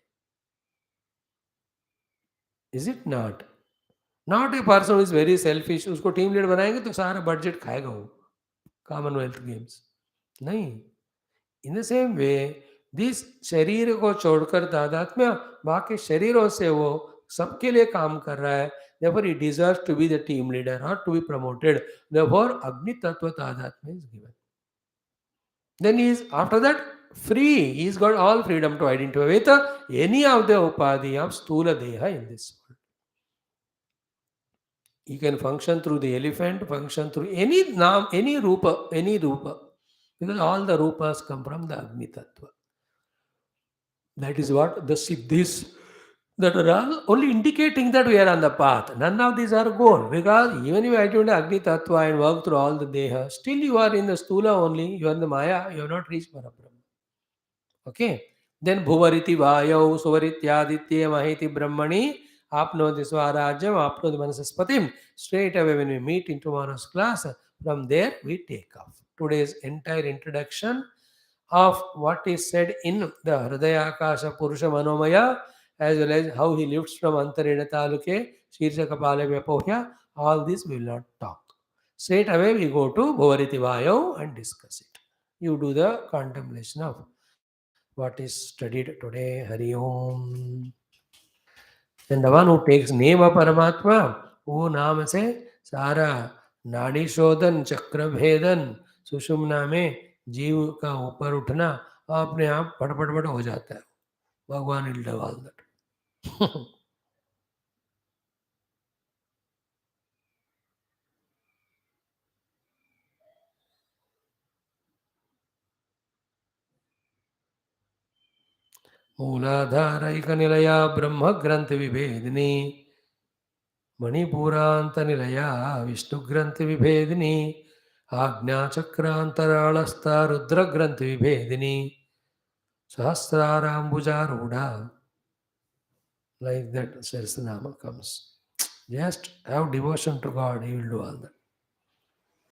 Is it not? Not a person is very selfish, उसको team leader बनाएंगे तो सारा budget खाएगा वो, कॉमनवेल्थ गेम्स नहीं. In the same way this शरीर को छोड़कर तादात्म्य बाकी शरीरों से वो सबके लिए काम कर रहा है. therefore he deserves to be the team leader or to be promoted. therefore agni tattva tadatmya is given. Then he is after that free, he's got all freedom to identify with any of the upadhi of sthula deha in this world. He can function through the elephant, function through any naam, any rupa, because all the rupas come from the Agni Tattva. That is what the siddhis that are all only indicating that we are on the path. None of these are goal, because even if you attune to Agni Tattva and work through all the deha, still you are in the stula only, you are in the Maya, you have not reached Parabrahma. Okay? Then Bhuvariti Vayau Suvarityaditya Mahiti Brahmani Apnoti Swarajam Apnoti Manasaspatim. Straight away when we meet in tomorrow's class, from there we take off. Today's entire introduction of what is said in the Hrudaya Akasha Purusha Manomaya, as well as how he lifts from Antarena Taluke, Shirsha Kapala Vyapohya, all this we will not talk. Straight away we go to Bhuvariti Vayau and discuss it. You do the contemplation of what is studied today. Hari Om. Then the one who takes name of Paramatma, वो नाम से सारा नाड़ी शोधन, चक्र भेदन, सुषुम्ना में जीव का ऊपर उठना अपने आप फटफट हो जाता है. भगवान will do all that. मूलाधारैक निलया ब्रह्म ग्रंथ विभेदिनी मणिपुरांत निलया विष्णु ग्रंथ विभेदिनी आज्ञाचक्रांतरालस्था रुद्र ग्रंथ विभेदिनी सहस्राराम्बुजारूढ़ा. Like that Sarsnama comes. Just have devotion to God, He will do all that.